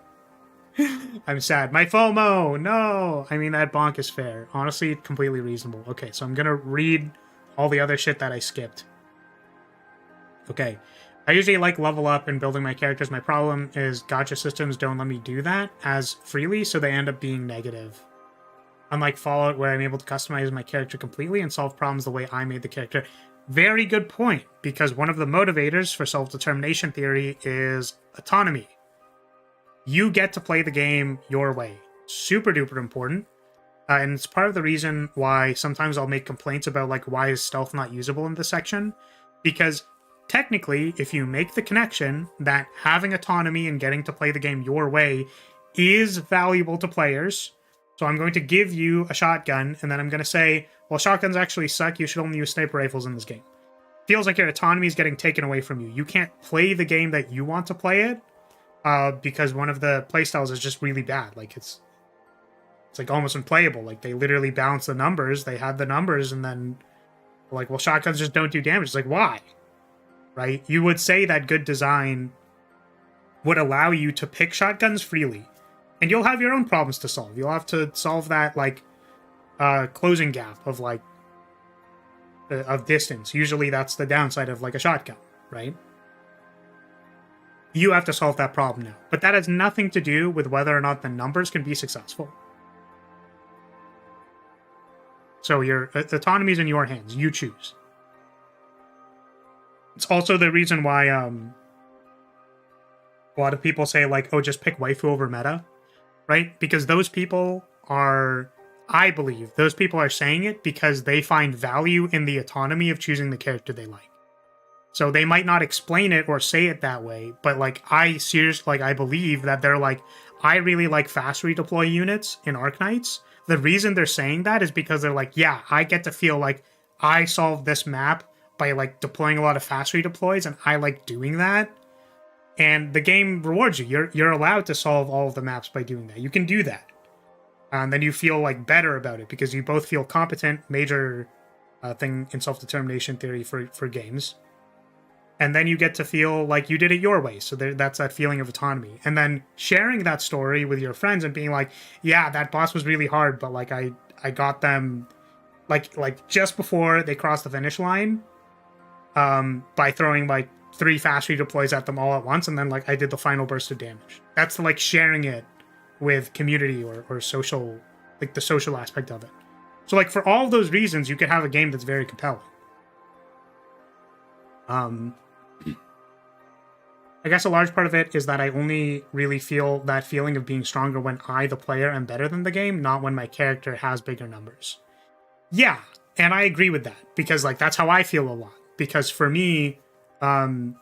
I'm sad. My FOMO! No! I mean, that bonk is fair. Honestly, completely reasonable. Okay, so I'm gonna read all the other shit that I skipped. Okay. I usually like level up and building my characters. My problem is gacha systems don't let me do that as freely, so they end up being negative. Unlike Fallout, where I'm able to customize my character completely and solve problems the way I made the character. Very good point, because one of the motivators for self-determination theory is autonomy. You get to play the game your way. Super duper important. And it's part of the reason why sometimes I'll make complaints about, like, why is stealth not usable in this section? Because technically, if you make the connection that having autonomy and getting to play the game your way is valuable to players, so I'm going to give you a shotgun, and then I'm going to say, well, shotguns actually suck, you should only use sniper rifles in this game. Feels like your autonomy is getting taken away from you. You can't play the game that you want to play it, because one of the playstyles is just really bad. Like, it's like almost unplayable. Like, they literally balance the numbers, they had the numbers, and then, like, well, shotguns just don't do damage. It's like, why? Right? You would say that good design would allow you to pick shotguns freely. And you'll have your own problems to solve. You'll have to solve that, like, closing gap of, like, of distance. Usually that's the downside of, like, a shotgun, right? You have to solve that problem now. But that has nothing to do with whether or not the numbers can be successful. So your autonomy is in your hands. You choose. It's also the reason why a lot of people say, like, oh, just pick waifu over meta, right? Because those people are, I believe, those people are saying it because they find value in the autonomy of choosing the character they like. So they might not explain it or say it that way, but, like, I seriously, like, I believe that they're like, I really like fast redeploy units in Arknights. The reason they're saying that is because they're like, yeah, I get to feel like I solved this map by, like, deploying a lot of fast redeploys, and I like doing that. And the game rewards you. You're allowed to solve all of the maps by doing that. You can do that. And then you feel, like, better about it because you both feel competent, major thing in self-determination theory for games. And then you get to feel like you did it your way. So that's that feeling of autonomy. And then sharing that story with your friends and being like, yeah, that boss was really hard, but, like, I got them, like just before they crossed the finish line, by throwing, like, 3 fast redeploys at them all at once, and then, like, I did the final burst of damage. That's, like, sharing it with community or social, like, the social aspect of it. So, like, for all of those reasons, you could have a game that's very compelling. I guess a large part of it is that I only really feel that feeling of being stronger when I, the player, am better than the game, not when my character has bigger numbers. Yeah, and I agree with that, because, like, that's how I feel a lot. Because for me, the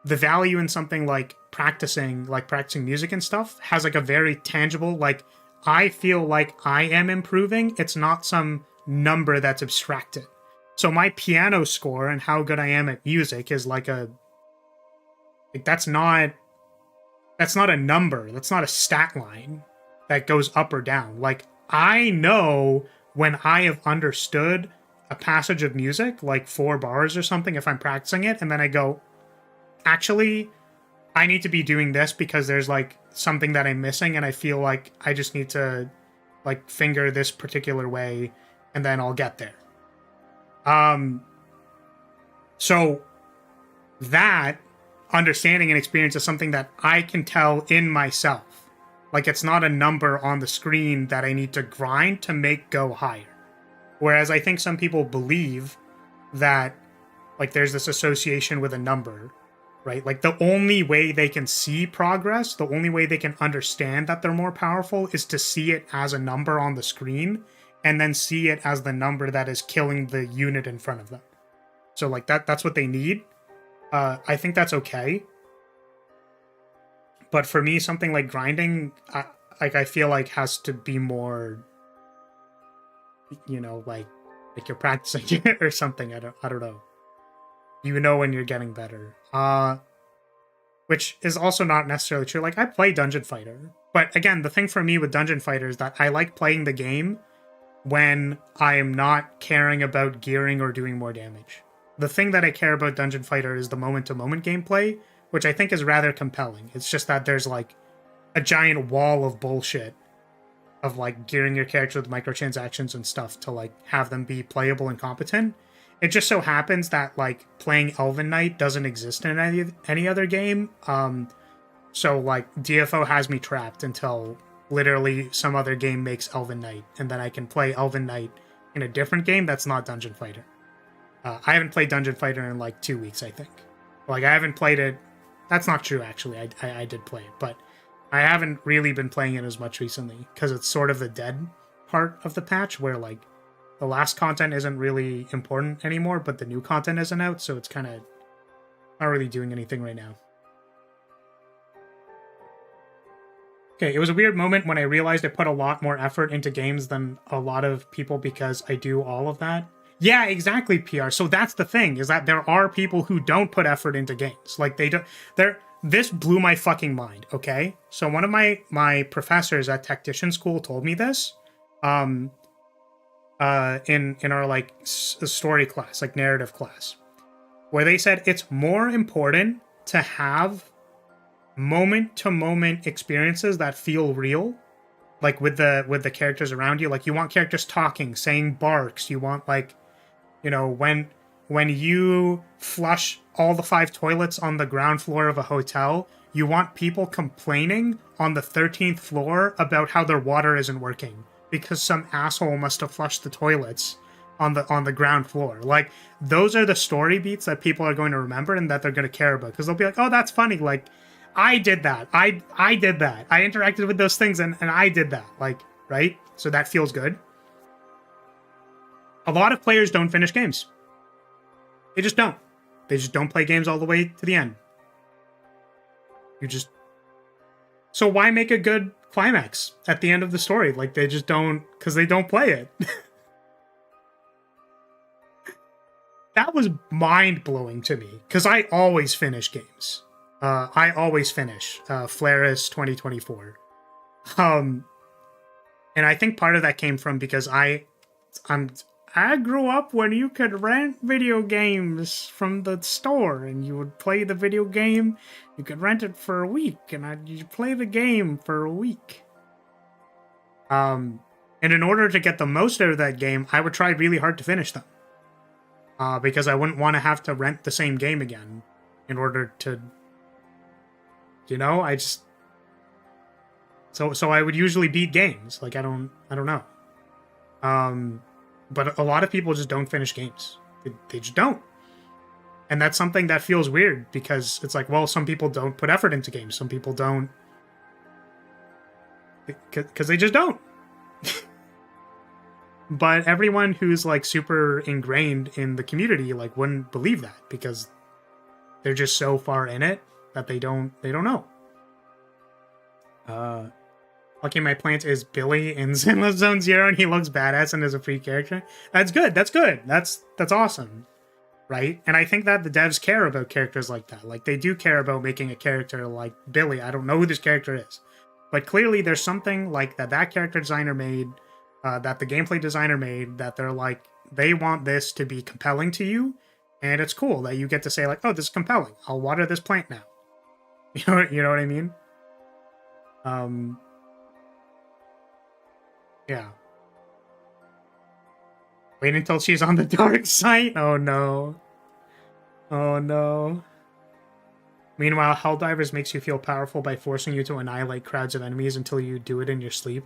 value in something like practicing music and stuff has, like, a very tangible, like, I feel like I am improving. It's not some number that's abstracted. So my piano score and how good I am at music is like that's not a number. That's not a stat line that goes up or down. Like, I know when I have understood a passage of music, like 4 bars or something, if I'm practicing it, and then I go, actually, I need to be doing this because there's, like, something that I'm missing, and I feel like I just need to, like, finger this particular way, and then I'll get there. So that understanding and experience is something that I can tell in myself. Like, it's not a number on the screen that I need to grind to make go higher. Whereas I think some people believe that, like, there's this association with a number, right? Like, the only way they can see progress, the only way they can understand that they're more powerful is to see it as a number on the screen and then see it as the number that is killing the unit in front of them. So, like, that's what they need. I think that's okay. But for me, something like grinding, I feel like has to be more, you know, like you're practicing it or something. I don't know. You know when you're getting better. Which is also not necessarily true. Like, I play Dungeon Fighter. But again, the thing for me with Dungeon Fighter is that I like playing the game when I am not caring about gearing or doing more damage. The thing that I care about Dungeon Fighter is the moment-to-moment gameplay, which I think is rather compelling. It's just that there's like a giant wall of bullshit of like gearing your character with microtransactions and stuff to like have them be playable and competent. It just so happens that like playing Elven Knight doesn't exist in any other game. So like DFO has me trapped until literally some other game makes Elven Knight, and then I can play Elven Knight in a different game that's not Dungeon Fighter. I haven't played Dungeon Fighter in like 2 weeks, I think. Like I haven't played it. That's not true, actually. I did play it, but I haven't really been playing it as much recently because it's sort of the dead part of the patch where like the last content isn't really important anymore, but the new content isn't out, so it's kind of not really doing anything right now. Okay, it was a weird moment when I realized I put a lot more effort into games than a lot of people because I do all of that. Yeah, exactly, PR. So that's the thing, is that there are people who don't put effort into games. Like, they don't... This blew my fucking mind, okay? So one of my professors at Tactician School told me this, in our, like, story class, like, narrative class, where they said it's more important to have moment-to-moment experiences that feel real, like with the characters around you. Like, you want characters talking, saying barks. You want, like, you know, when you flush all the 5 toilets on the ground floor of a hotel, you want people complaining on the 13th floor about how their water isn't working because some asshole must have flushed the toilets on the ground floor. Like, those are the story beats that people are going to remember and that they're going to care about, because they'll be like, oh, that's funny, like, I did that. I did that. I interacted with those things and I did that. Like, right? So that feels good. A lot of players don't finish games. They just don't. They just don't play games all the way to the end. So why make a good climax at the end of the story? Like, they just don't, because they don't play it. That was mind-blowing to me, because I always finish games. I always finish Flaris 2024. And I think part of that came from because I grew up when you could rent video games from the store, and you would play the video game. You could rent it for a week, and you'd play the game for a week. And in order to get the most out of that game, I would try really hard to finish them. Because I wouldn't want to have to rent the same game again in order to... You know, I just... So I would usually beat games. Like, I don't know. But a lot of people just don't finish games. They just don't. And that's something that feels weird, because it's like, well, some people don't put effort into games. Some people don't. Because they just don't. But everyone who's, like, super ingrained in the community, like, wouldn't believe that, because they're just so far in it that they don't know. Lucky My Plant is Billy in Zenless Zone Zero, and he looks badass and is a free character. That's good. That's good. That's awesome, right? And I think that the devs care about characters like that. Like, they do care about making a character like Billy. I don't know who this character is, but clearly there's something like that character designer made, that the gameplay designer made, that they're like, they want this to be compelling to you, and it's cool that you get to say, like, oh, this is compelling. I'll water this plant now. You know what I mean? Yeah. Wait until she's on the dark side? Oh no. Oh no. Meanwhile, Helldivers makes you feel powerful by forcing you to annihilate crowds of enemies until you do it in your sleep.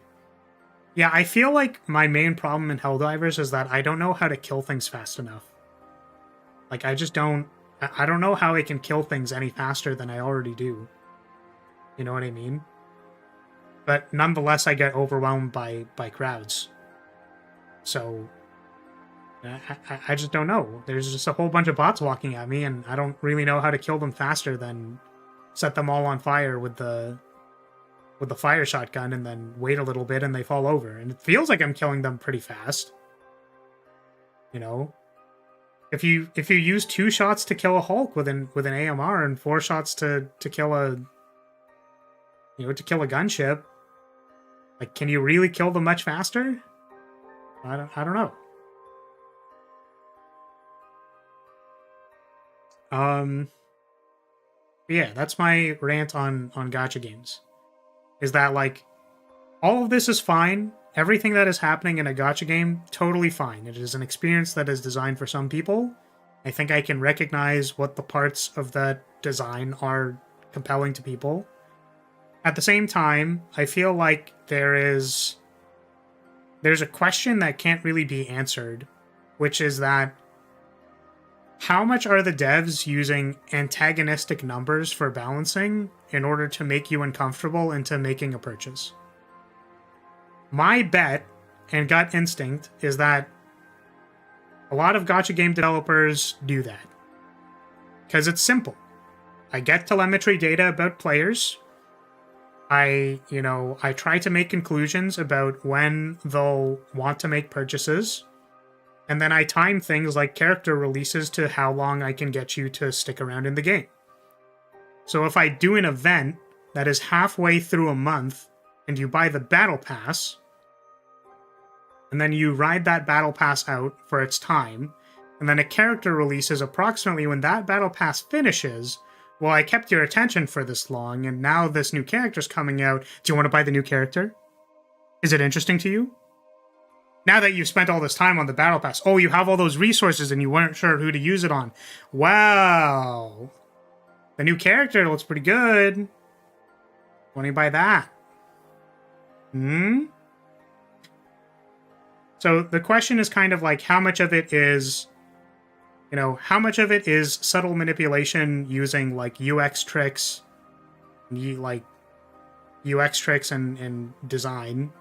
Yeah, I feel like my main problem in Helldivers is that I don't know how to kill things fast enough. Like, I just don't... I don't know how I can kill things any faster than I already do. You know what I mean? But nonetheless, I get overwhelmed by crowds. So, I just don't know. There's just a whole bunch of bots walking at me, and I don't really know how to kill them faster than set them all on fire with the fire shotgun, and then wait a little bit and they fall over. And it feels like I'm killing them pretty fast. You know? If you use 2 shots to kill a Hulk with an AMR and 4 shots to kill a gunship, like, can you really kill them much faster? I don't know. Yeah, that's my rant on gacha games. Is that like all of this is fine. Everything that is happening in a gacha game, totally fine. It is an experience that is designed for some people. I think I can recognize what the parts of that design are compelling to people. At the same time, I feel like there's a question that can't really be answered, which is that how much are the devs using antagonistic numbers for balancing in order to make you uncomfortable into making a purchase? My bet and gut instinct is that a lot of gacha game developers do that. Because it's simple. I get telemetry data about players. I try to make conclusions about when they'll want to make purchases. And then I time things like character releases to how long I can get you to stick around in the game. So if I do an event that is halfway through a month and you buy the battle pass, and then you ride that battle pass out for its time, and then a character releases approximately when that battle pass finishes, well, I kept your attention for this long, and now this new character's coming out. Do you want to buy the new character? Is it interesting to you? Now that you've spent all this time on the battle pass, oh, you have all those resources and you weren't sure who to use it on. Wow. The new character looks pretty good. Want to buy that? So the question is kind of like how much of it is, how much of it is subtle manipulation using like UX tricks, and design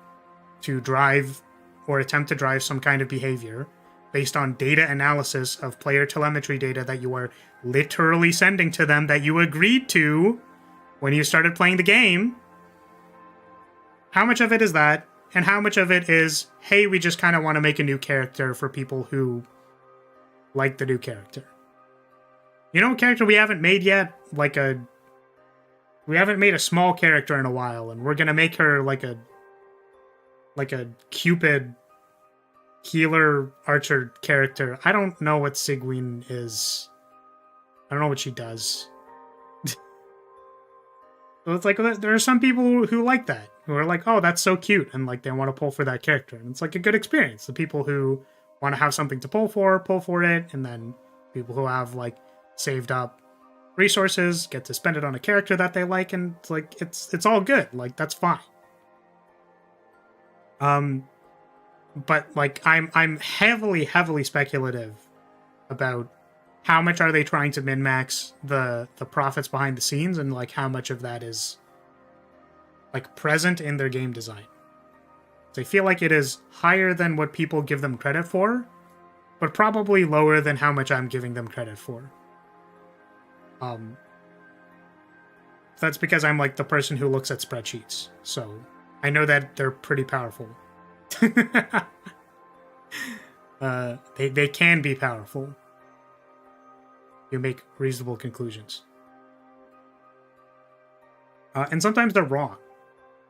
to drive or attempt to drive some kind of behavior based on data analysis of player telemetry data that you are literally sending to them that you agreed to when you started playing the game. How much of it is that? And how much of it is, hey, we just kind of want to make a new character for people who like the new character? You know, a character we haven't made yet? We haven't made a small character in a while, and we're going to make her like a Cupid healer archer character. I don't know what Sigwin is. I don't know what she does. So it's like, there are some people who like that, who are like, oh, that's so cute, and like they want to pull for that character, and it's like a good experience. The people who want to have something to pull for it, and then people who have like saved up resources get to spend it on a character that they like, and it's like it's all good. Like that's fine. But like I'm heavily speculative about how much are they trying to min-max the profits behind the scenes, and like how much of that is like present in their game design. So I feel like it is higher than what people give them credit for, but probably lower than how much I'm giving them credit for. That's because I'm like the person who looks at spreadsheets, so I know that they're pretty powerful. They can be powerful. You make reasonable conclusions. And sometimes they're wrong,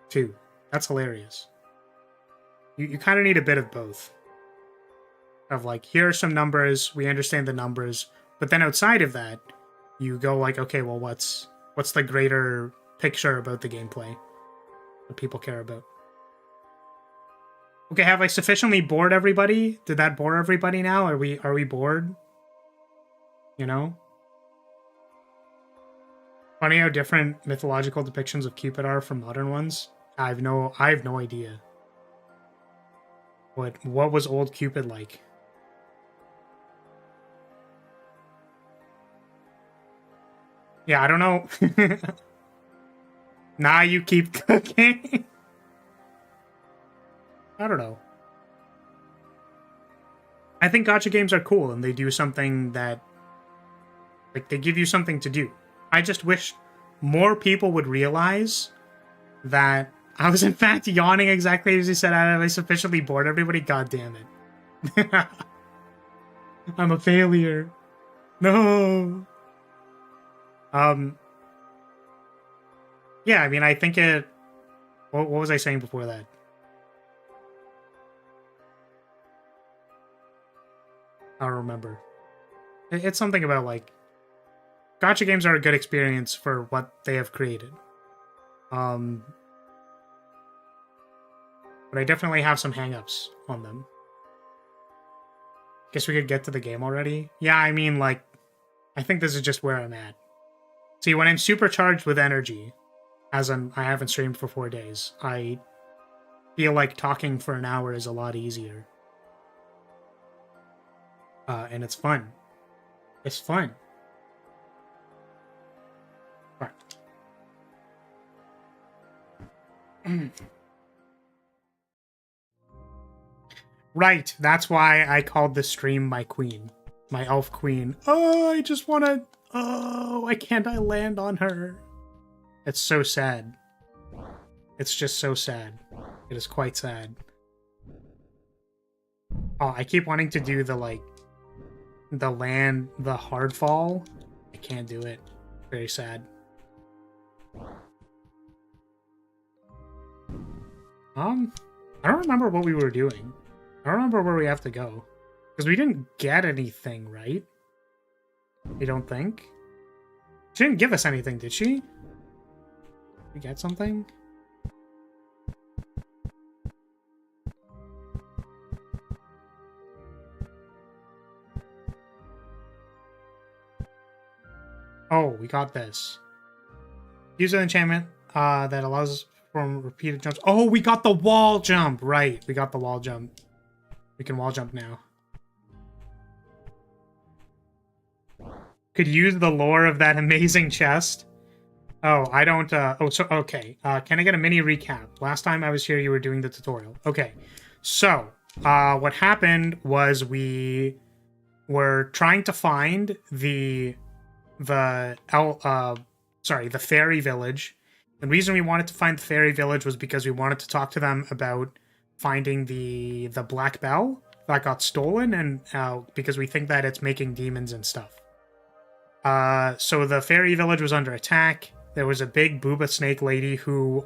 too. That's hilarious. You kind of need a bit of both. Of like, here are some numbers, we understand the numbers, but then outside of that, you go like, okay, well, what's the greater picture about the gameplay that people care about? Okay, have I sufficiently bored everybody? Did that bore everybody now? Are we bored? You know? Funny how different mythological depictions of Cupid are from modern ones. I have no idea. What was old Cupid like? Yeah, I don't know. Nah, you keep cooking. I don't know. I think gacha games are cool, and they do something that, like, they give you something to do. I just wish more people would realize that I was in fact yawning exactly as you said. Have I sufficiently bored everybody? God damn it. I'm a failure. No. Yeah, I mean, I think it... What was I saying before that? I don't remember. It's something about, like, gacha games are a good experience for what they have created. But I definitely have some hangups on them. Guess we could get to the game already? Yeah, I mean, like, I think this is just where I'm at. See, when I'm supercharged with energy, I haven't streamed for 4 days, I feel like talking for an hour is a lot easier. And it's fun. It's fun. Right. Right, that's why I called this stream my queen. My elf queen. Oh, I just wanna... Oh, why can't I land on her? It's so sad. It's just so sad. It is quite sad. Oh, I keep wanting to do the, like... the hard fall. I can't do it. Very sad. I don't remember what we were doing. I don't remember where we have to go. Because we didn't get anything, right? You don't think? She didn't give us anything, did she? Did we get something? Oh, we got this. Use an enchantment that allows from repeated jumps. Oh, we got the wall jump! Right, we got the wall jump. We can wall jump now. Could use the lore of that amazing chest. Oh, I don't... okay. Can I get a mini recap? Last time I was here, you were doing the tutorial. Okay. So, what happened was we were trying to find the fairy village. The reason we wanted to find the fairy village was because we wanted to talk to them about finding the black bell that got stolen, and because we think that it's making demons and stuff. So the fairy village was under attack. There was a big booba snake lady who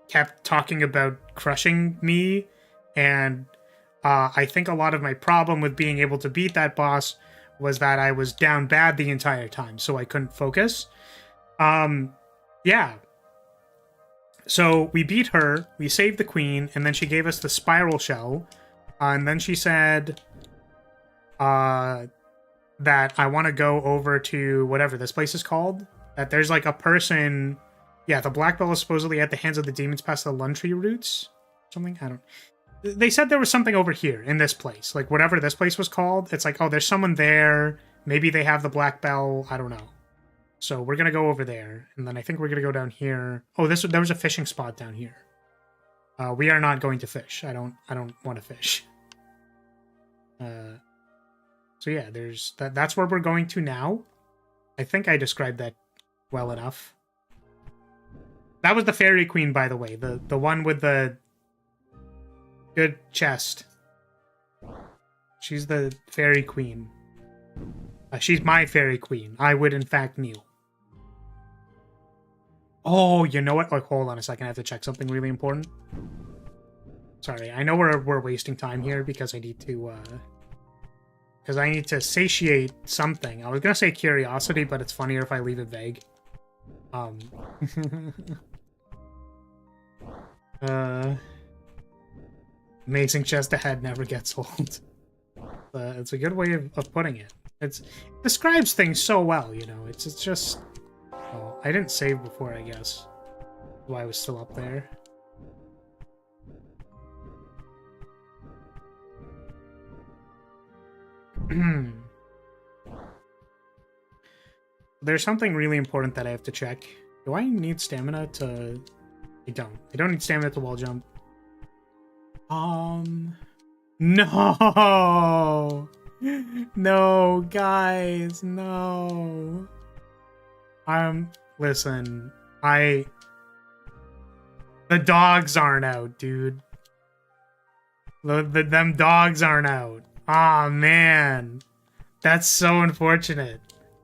kept talking about crushing me, and I think a lot of my problem with being able to beat that boss was that I was down bad the entire time, so I couldn't focus. Yeah. So we beat her, we saved the queen, and then she gave us the spiral shell, and then she said that I want to go over to whatever this place is called, that there's like a person... Yeah, the black bell is supposedly at the hands of the demons past the lun tree roots. Something? I don't... They said there was something over here in this place. Like, whatever this place was called, it's like, oh, there's someone there. Maybe they have the black bell. I don't know. So we're going to go over there. And then I think we're going to go down here. Oh, there was a fishing spot down here. We are not going to fish. I don't want to fish. So yeah, there's... That's where we're going to now. I think I described that well enough. That was the fairy queen, by the way. The one with the good chest. She's the fairy queen. She's my fairy queen. I would, in fact, kneel. Oh, you know what? Like, hold on a second. I have to check something really important. Sorry, I know we're wasting time here because I need to... Because I need to satiate something. I was gonna say curiosity, but it's funnier if I leave it vague. Amazing chest ahead never gets old. It's a good way of putting it. It describes things so well, you know. It's just... Oh, I didn't save before, I guess. Why I was still up there. There's something really important that I have to check. Do I need stamina to... I don't. I don't need stamina to wall jump. No! No, guys, no. Listen, the dogs aren't out, dude. Them dogs aren't out. Aw, man. That's so unfortunate.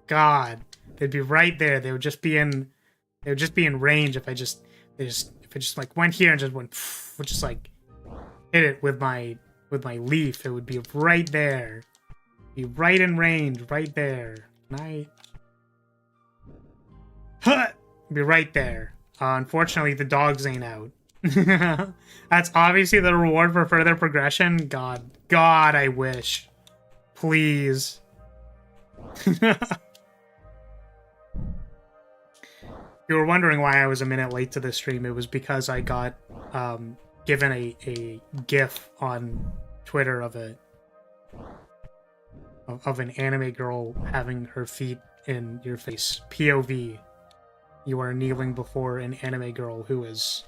God. They'd be right there. They would just be in range if I just like went here and just went would just like hit it with my leaf. It would be right there. Be right in range, right there. Can I... Be right there. Unfortunately, the dogs ain't out. That's obviously the reward for further progression. God, I wish. Please. You were wondering why I was a minute late to the stream. It was because I got given a GIF on Twitter of an anime girl having her feet in your face. POV. You are kneeling before an anime girl who is...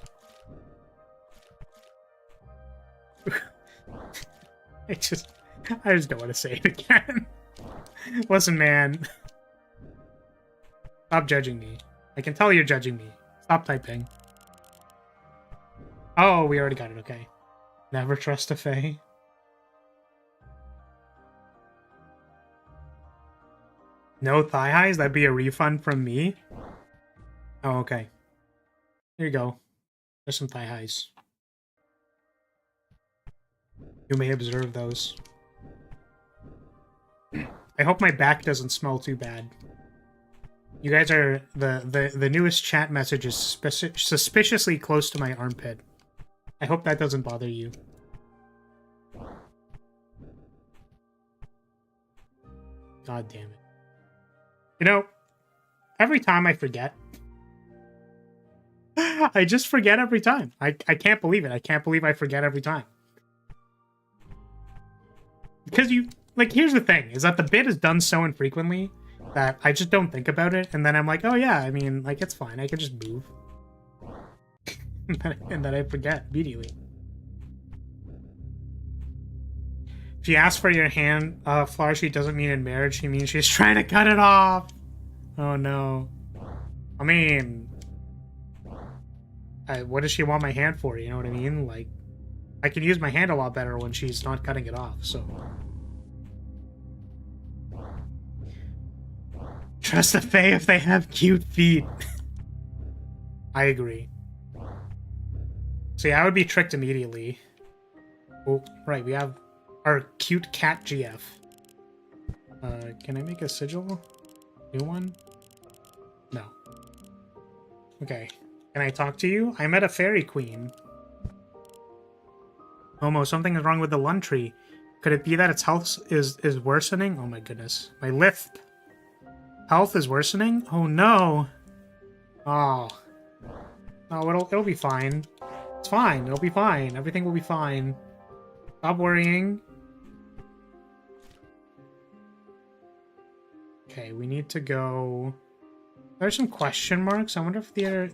I just don't want to say it again. Listen, man. Stop judging me. I can tell you're judging me. Stop typing. Oh, we already got it, okay. Never trust a fae. No thigh highs? That'd be a refund from me? Oh, okay. Here you go. There's some thigh highs. You may observe those. I hope my back doesn't smell too bad. You guys are... The newest chat message is suspiciously close to my armpit. I hope that doesn't bother you. God damn it. You know, every time I forget... I just forget every time. I can't believe it. I can't believe I forget every time. Because you... Like, here's the thing, is that the bit is done so infrequently that I just don't think about it, and then I'm like, oh yeah, I mean, like, it's fine, I can just move. And then I forget immediately. If she asks for your hand, Flower, she doesn't mean in marriage, she means she's trying to cut it off! Oh no. I mean... what does she want my hand for, you know what I mean? Like, I can use my hand a lot better when she's not cutting it off, so... Trust the fae if they have cute feet. I agree. So yeah, I would be tricked immediately. Oh, right, we have our cute cat GF. Can I make a sigil? New one? No. Okay. Can I talk to you? I met a fairy queen. Momo, something is wrong with the lun tree. Could it be that its health is worsening? Oh my goodness. My lisp. Health is worsening? Oh no. Oh. No, it'll be fine. It's fine. It'll be fine. Everything will be fine. Stop worrying. Okay, we need to go... There's some question marks. I wonder if I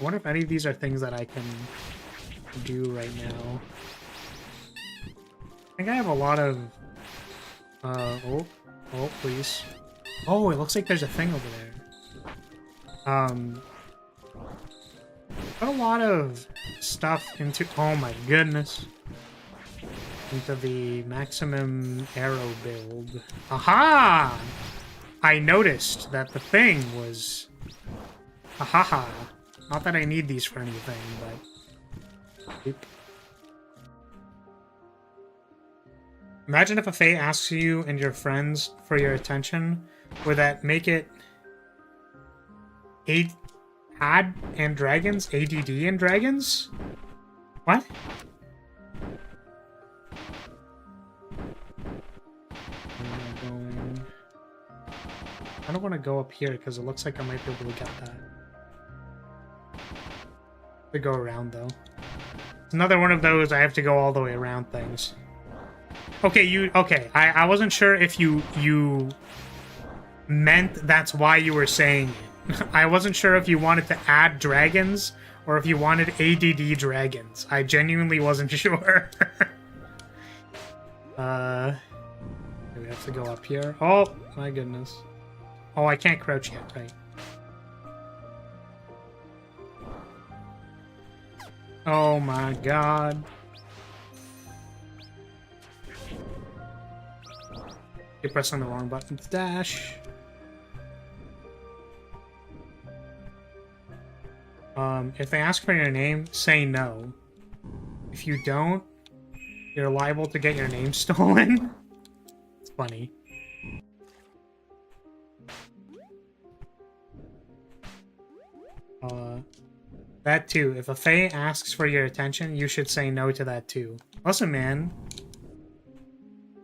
wonder if any of these are things that I can do right now. I think I have a lot of... Oh, please. Oh, it looks like there's a thing over there. Put a lot of stuff into... Oh my goodness. Into the maximum arrow build. Aha! I noticed that the thing was... Ahaha. Not that I need these for anything, but... Oop. Imagine if a fae asks you and your friends for your attention. Would that make it... Add and dragons? ADD and dragons? What? I don't want to go up here because it looks like I might be able to get that. To go around though. It's another one of those I have to go all the way around things. Okay, okay. I wasn't sure if you meant that's why you were saying it. I wasn't sure if you wanted to add dragons or if you wanted ADD dragons. I genuinely wasn't sure. We have to go up here. Oh my goodness. Oh, I can't crouch yet, right? Oh my god. You're pressing the wrong button to dash. If they ask for your name, say no. If you don't, you're liable to get your name stolen. funny. That too. If a fae asks for your attention, you should say no to that too. Listen, man.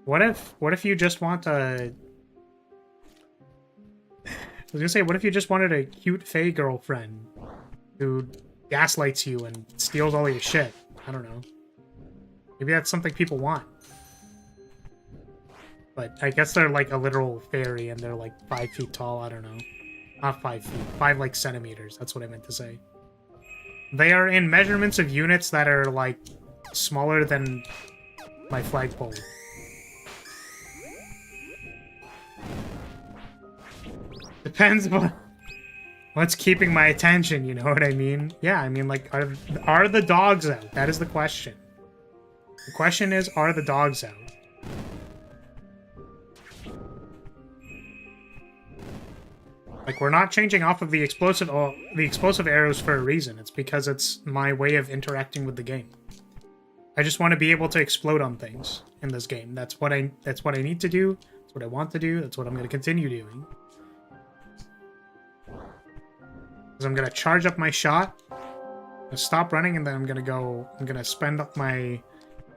What if you just want a... I was gonna say, what if you just wanted a cute fae girlfriend who gaslights you and steals all your shit? I don't know. Maybe that's something people want. But I guess they're like a literal fairy and they're like 5 feet tall. I don't know. Not 5 feet. 5 like centimeters. That's what I meant to say. They are in measurements of units that are like smaller than my flagpole. Depends on what's keeping my attention, you know what I mean? Yeah, I mean, like, are the dogs out? That is the question. The question is, are the dogs out? Like, we're not changing off of the explosive arrows for a reason. It's because it's my way of interacting with the game. I just want to be able to explode on things in this game. That's what I need to do. That's what I want to do. That's what I'm going to continue doing. I'm gonna charge up my shot, I'm gonna stop running, and then I'm gonna spend up my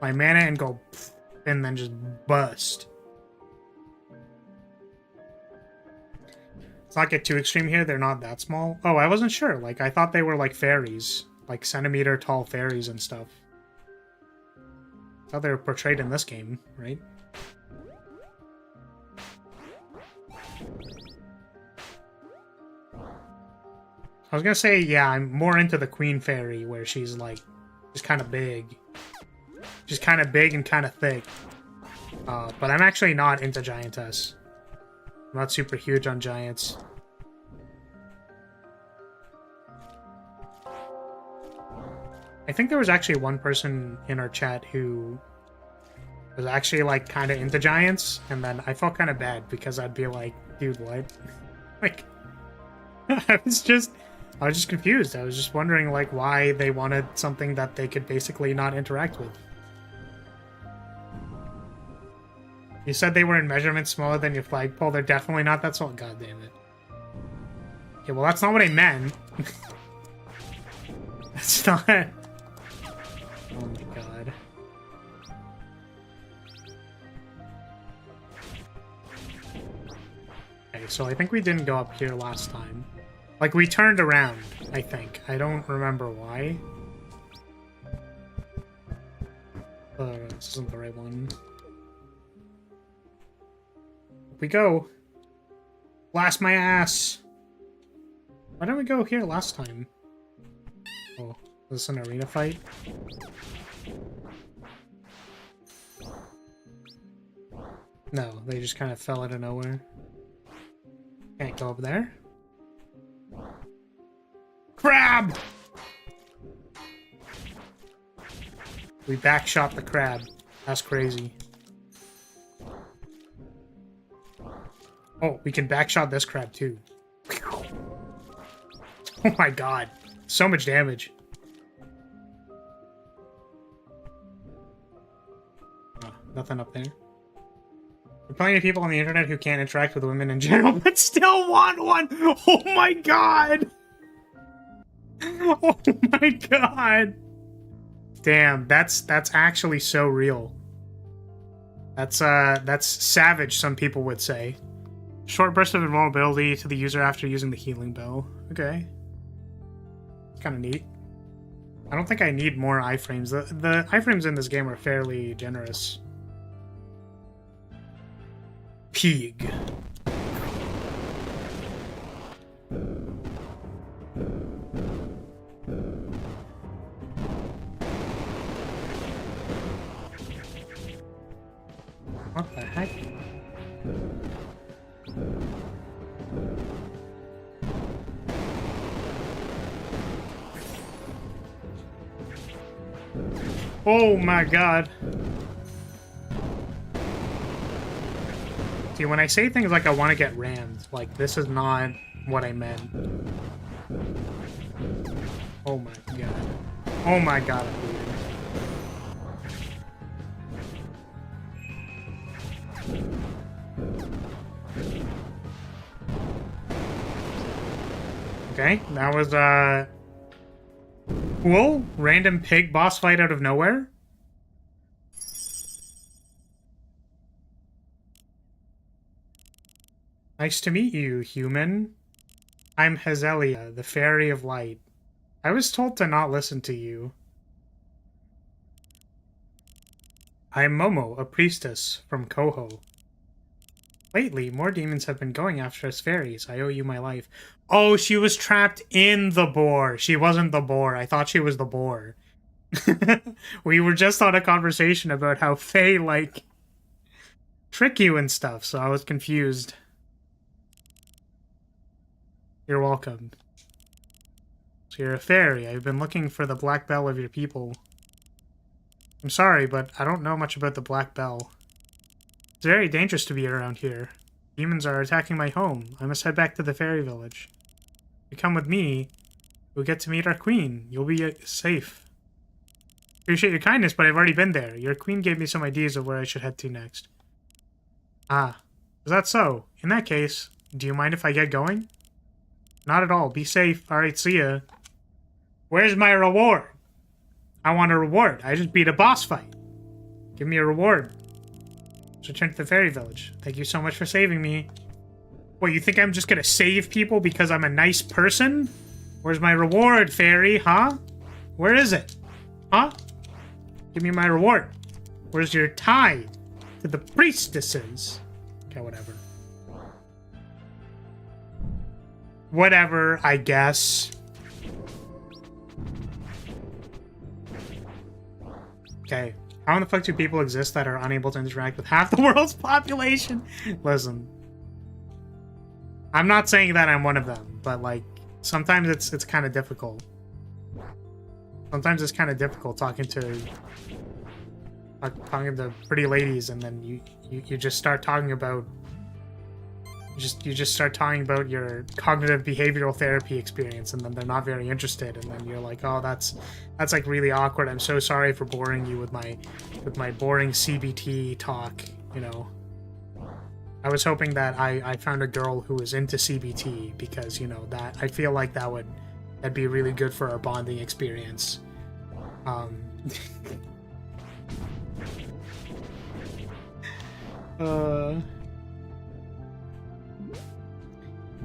mana and go, and then just bust. Let's not get too extreme here. They're not that small. Oh, I wasn't sure. Like, I thought they were like fairies, like centimeter tall fairies and stuff. That's how they were portrayed in this game, right? I was gonna say, yeah, I'm more into the Queen Fairy, where she's like, just kind of big. She's kind of big and kind of thick. But I'm actually not into Giantess. I'm not super huge on Giants. I think there was actually one person in our chat who was actually like kind of into Giants, and then I felt kind of bad because I'd be like, dude, what? Like, I was just confused. I was just wondering, like, why they wanted something that they could basically not interact with. You said they were in measurements smaller than your flagpole. They're definitely not that small. God damn it. Okay, well, that's not what I meant. That's not... Oh my god. Okay, so I think we didn't go up here last time. Like, we turned around, I think. I don't remember why. This isn't the right one. Up we go. Blast my ass! Why didn't we go here last time? Oh, is this an arena fight? No, they just kind of fell out of nowhere. Can't go up there. Crab! We backshot the crab. That's crazy. Oh, we can backshot this crab too. Oh my god. So much damage. Oh, nothing up there. There are plenty of people on the internet who can't interact with women in general, but still want one! Oh my god! Oh my god! Damn, that's actually so real. That's savage, some people would say. Short burst of invulnerability to the user after using the healing bell. Okay. Kind of neat. I don't think I need more iframes. The iframes in this game are fairly generous. Pig. What the heck? Oh my god. See, when I say things like I want to get rammed, like, this is not what I meant. Oh my god. Oh my god, I'm bleeding. Okay, that was, cool. Random pig boss fight out of nowhere. Nice to meet you, human. I'm Hazelia, the Fairy of Light. I was told to not listen to you. I'm Momo, a priestess from Koho. Lately, more demons have been going after us fairies. I owe you my life. Oh, she was trapped in the boar. She wasn't the boar. I thought she was the boar. We were just on a conversation about how Fae, like, trick you and stuff, so I was confused. You're welcome. So you're a fairy. I've been looking for the black bell of your people. I'm sorry, but I don't know much about the black bell. It's very dangerous to be around here. Demons are attacking my home. I must head back to the fairy village. If you come with me, you'll get to meet our queen. You'll be safe. Appreciate your kindness, but I've already been there. Your queen gave me some ideas of where I should head to next. Ah, is that so? In that case, do you mind if I get going? Not at all. Be safe. Alright, see ya. Where's my reward? I want a reward. I just beat a boss fight. Give me a reward. Let's return to the fairy village. Thank you so much for saving me. What, you think I'm just gonna save people because I'm a nice person? Where's my reward, fairy, huh? Where is it? Huh? Give me my reward. Where's your tie to the priestesses? Okay, whatever. Whatever, I guess. Okay. How in the fuck do people exist that are unable to interact with half the world's population? Listen. I'm not saying that I'm one of them, but, like, sometimes it's kind of difficult. Sometimes it's kind of difficult talking to pretty ladies, and then you just start talking about you just start talking about your cognitive behavioral therapy experience, and then they're not very interested, and then you're like, oh, that's like really awkward. I'm so sorry for boring you with my boring CBT talk, you know. I was hoping that I found a girl who was into CBT, because, you know, that I feel like that'd be really good for our bonding experience.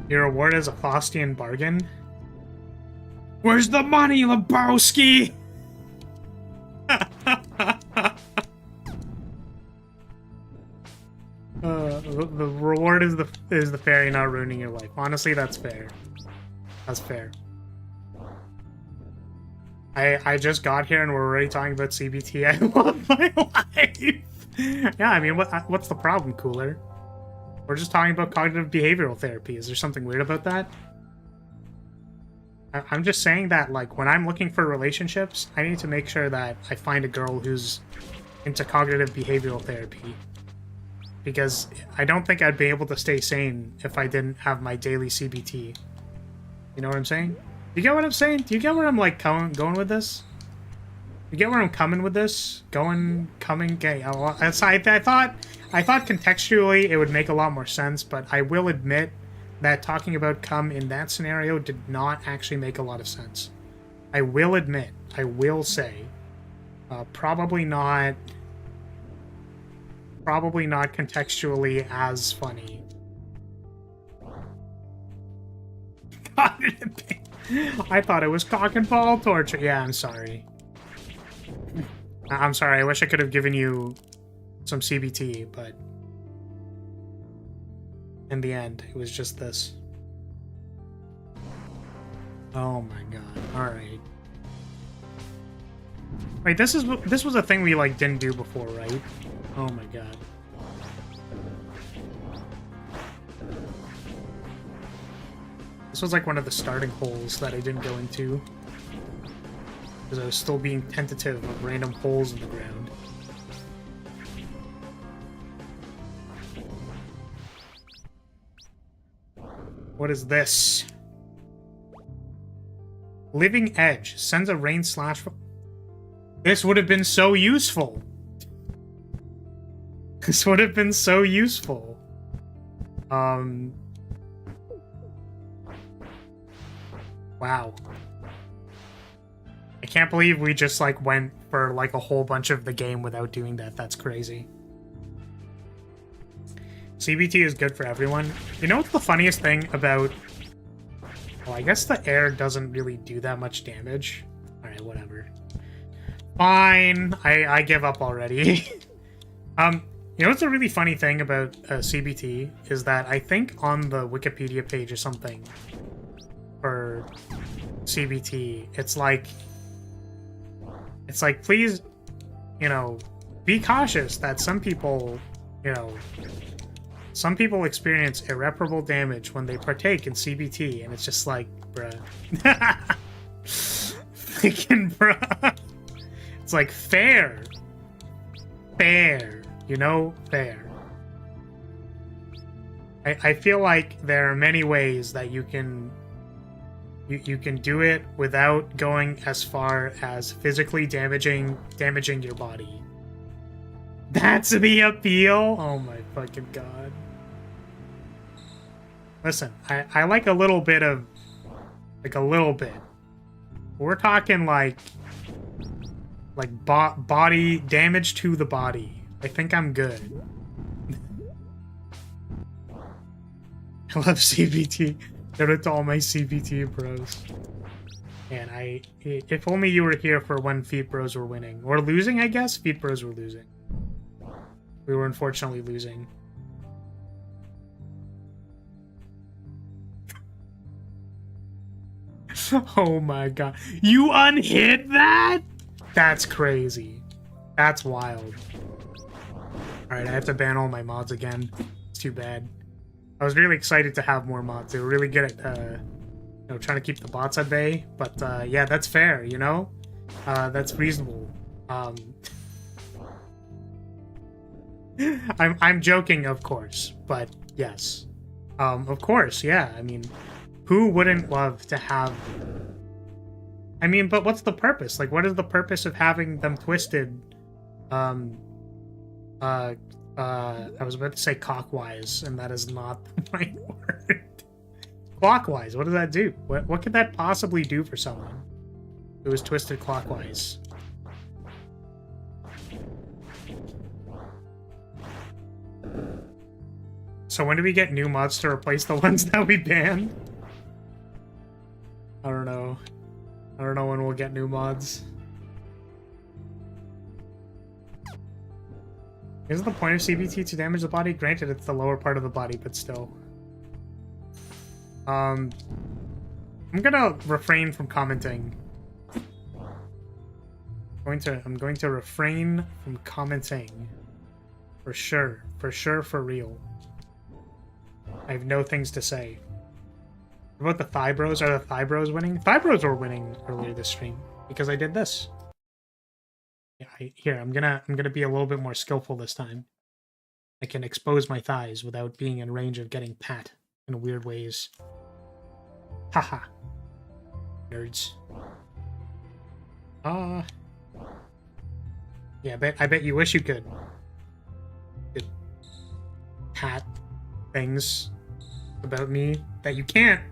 Your reward is a Faustian bargain? Where's the money, Lebowski? The reward is the fairy not ruining your life. Honestly, that's fair. That's fair. I just got here and we're already talking about CBT. I love my life. Yeah, I mean, what's the problem, Cooler? We're just talking about cognitive behavioral therapy. Is there something weird about that? I'm just saying that, like, when I'm looking for relationships, I need to make sure that I find a girl who's into cognitive behavioral therapy. Because I don't think I'd be able to stay sane if I didn't have my daily CBT. You know what I'm saying? You get what I'm saying? Do you get where I'm, like, going with this? You get where I'm coming with this? Coming, okay. I thought contextually it would make a lot more sense, but I will admit that talking about come in that scenario did not actually make a lot of sense. I will admit, I will say, probably not contextually as funny. I thought it was cock and ball torture. Yeah, I'm sorry. I'm sorry, I wish I could have given you some CBT, but in the end, it was just this. Oh my god. Alright. Wait, this was a thing we, like, didn't do before, right? Oh my god. This was like one of the starting holes that I didn't go into, because I was still being tentative of random holes in the ground. What is this? Living Edge sends a rain slash. This would have been so useful. This would have been so useful. Wow. I can't believe we just, like, went for, like, a whole bunch of the game without doing that. That's crazy. CBT is good for everyone. You know what's the funniest thing about... Well, I guess the air doesn't really do that much damage. Alright, whatever. Fine. I give up already. You know what's a really funny thing about CBT is that I think on the Wikipedia page or something for CBT, it's like, please, you know, be cautious that some people, you know, some people experience irreparable damage when they partake in CBT, and it's just like, bruh. Freaking bruh. It's like, fair. Fair. You know, fair. I feel like there are many ways that you can do it without going as far as physically damaging your body. That's the appeal? Oh my fucking god. Listen, I like a little bit of... Like, a little bit. We're talking, like body... Damage to the body. I think I'm good. I love CBT. Shout out to all my CBT bros. Man, if only you were here for when Feet Bros were winning. Or losing, I guess? Feet Bros were losing. We were unfortunately losing. Oh my god. You unhit that? That's crazy. That's wild. Alright, I have to ban all my mods again. It's too bad. I was really excited to have more mods. They were really good at, you know, trying to keep the bots at bay. But, yeah, that's fair, you know? That's reasonable. I'm joking, of course. But, yes. Of course, yeah. I mean, who wouldn't love to have... I mean, but what's the purpose? Like, what is the purpose of having them twisted? I was about to say cockwise, and that is not the right word. Clockwise, what does that do? What could that possibly do for someone who was twisted clockwise? So when do we get new mods to replace the ones that we banned? I don't know. I don't know when we'll get new mods. Isn't the point of CBT to damage the body? Granted, it's the lower part of the body, but still. I'm gonna refrain from commenting. I'm going to refrain from commenting. For sure. For sure, for real. I have no things to say. What about the Thigh Bros? Are the Thigh Bros winning? Thigh Bros were winning earlier this stream because I did this. Yeah, here, I'm gonna be a little bit more skillful this time. I can expose my thighs without being in range of getting pat in weird ways. Haha. Nerds. Yeah, I bet you wish you could pat things about me that you can't.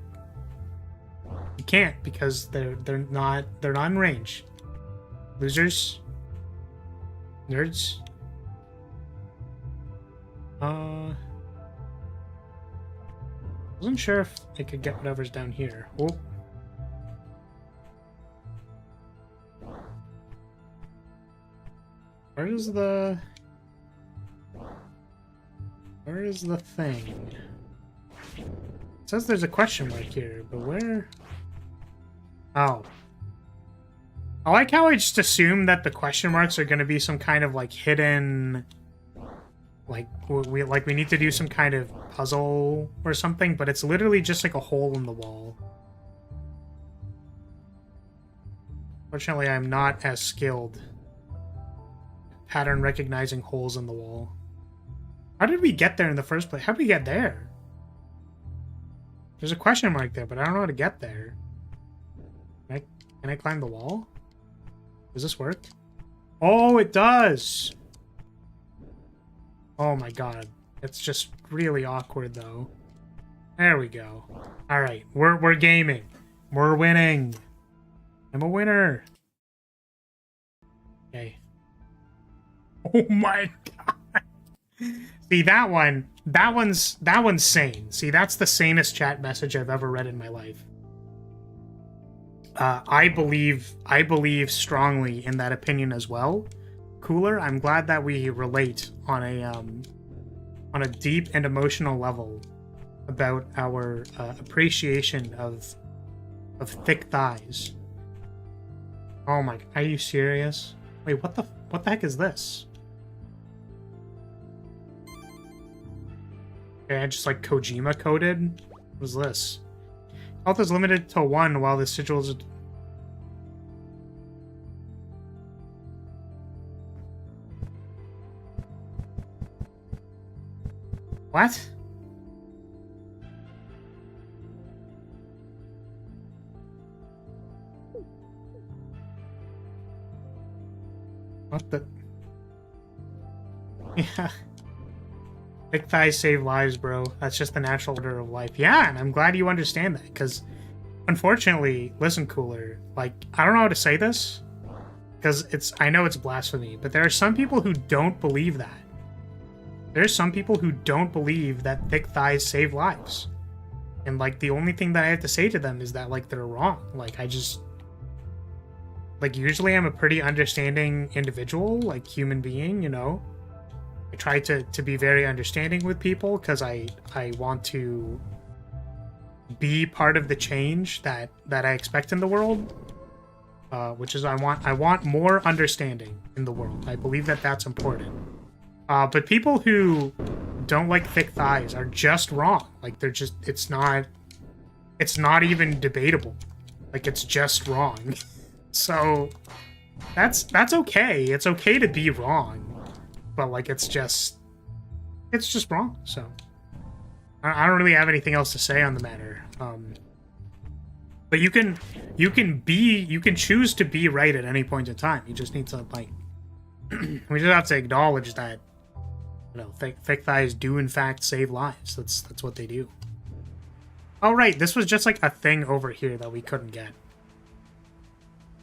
You can't because they're not in range. Losers. Nerds. Wasn't sure if I could get whatever's down here. Oh. Where is the thing? It says there's a question mark here, but where? Oh. I like how I just assume that the question marks are going to be some kind of, like, hidden... Like we need to do some kind of puzzle or something, but it's literally just, like, a hole in the wall. Fortunately, I'm not as skilled pattern recognizing holes in the wall. How did we get there in the first place? How did we get there? There's a question mark there, but I don't know how to get there. Can I climb the wall? Does this work? Oh, it does! Oh my god. It's just really awkward, though. There we go. Alright, we're gaming. We're winning. I'm a winner. Okay. Oh my god. See, that one's sane. See, that's the sanest chat message I've ever read in my life. I believe strongly in that opinion as well. Cooler, I'm glad that we relate on a deep and emotional level about our appreciation of thick thighs. Oh my, are you serious? Wait, what the heck is this? Okay, I just like Kojima coded. What was this? Health is limited to 1 while the sigils. What? What the? Yeah. Thick thighs save lives, bro. That's just the natural order of life. Yeah, and I'm glad you understand that, because unfortunately, listen, Cooler, like, I don't know how to say this, because I know it's blasphemy, but there are some people who don't believe that. There's some people who don't believe that thick thighs save lives. And, like, the only thing that I have to say to them is that, like, they're wrong. Like, usually I'm a pretty understanding individual, like, human being, you know? I try to be very understanding with people because I want to be part of the change that I expect in the world, which is I want more understanding in the world. I believe that that's important. But people who don't like thick thighs are just wrong. Like, they're just, it's not even debatable. Like, it's just wrong. So that's okay. It's okay to be wrong. But, like, it's just wrong. So I don't really have anything else to say on the matter. But you can choose to be right at any point in time. You just need to, like, we just have to acknowledge that, you know, thick thighs do in fact save lives. That's what they do. Oh right, this was just like a thing over here that we couldn't get.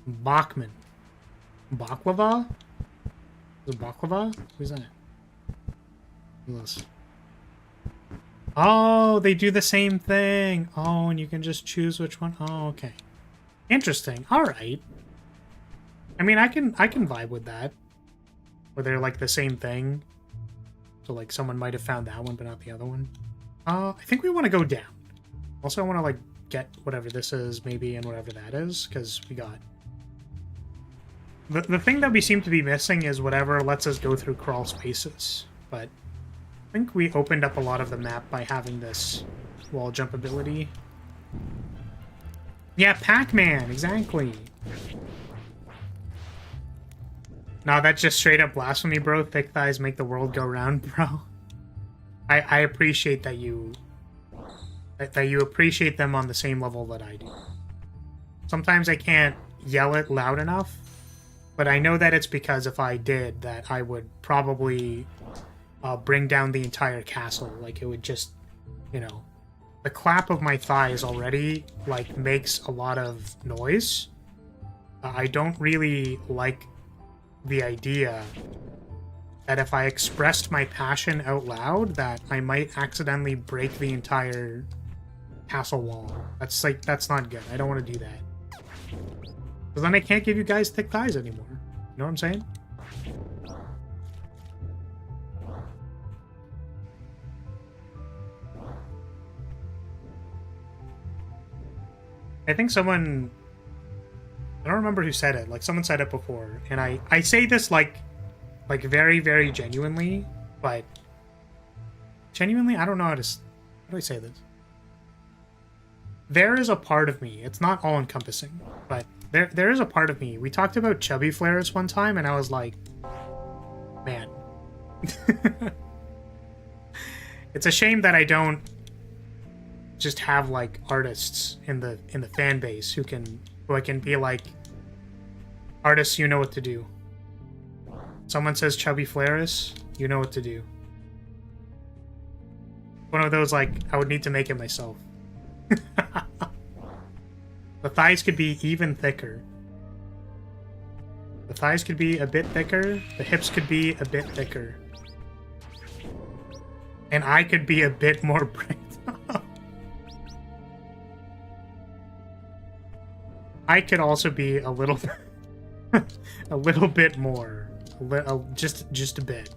Bachman. Baklava? Is it baklava? Who's that? Who's this? Oh, they do the same thing. Oh, and you can just choose which one. Oh, okay. Interesting. All right. I mean, I can vibe with that. Where they're like the same thing. So like someone might have found that one, but not the other one. I think we want to go down. Also, I want to like get whatever this is, maybe, and whatever that is, because we got. The thing that we seem to be missing is whatever lets us go through crawl spaces. But I think we opened up a lot of the map by having this wall jump ability. Yeah, Pac-Man, exactly. No, that's just straight up blasphemy, bro. Thick thighs make the world go round, bro. I appreciate that you appreciate them on the same level that I do. Sometimes I can't yell it loud enough, but I know that it's because if I did, that I would probably bring down the entire castle. Like, it would just, you know, the clap of my thighs already, like, makes a lot of noise. I don't really like the idea that if I expressed my passion out loud, that I might accidentally break the entire castle wall. That's like, that's not good. I don't want to do that. Because then I can't give you guys thick thighs anymore. You know what I'm saying? I think someone... I don't remember who said it. Like, someone said it before. And I say this, like very, very genuinely. But... genuinely? I don't know how to... How do I say this? There is a part of me. It's not all-encompassing. But there is a part of me. We talked about chubby flares one time, and I was like... Man. It's a shame that I don't just have, like, artists in the fan base who I can be like, artists, you know what to do. Someone says chubby flares, you know what to do. One of those, like, I would need to make it myself. The thighs could be even thicker. The thighs could be a bit thicker. The hips could be a bit thicker. And I could be a bit more bricked up. I could also be a little a little bit more. Just a bit.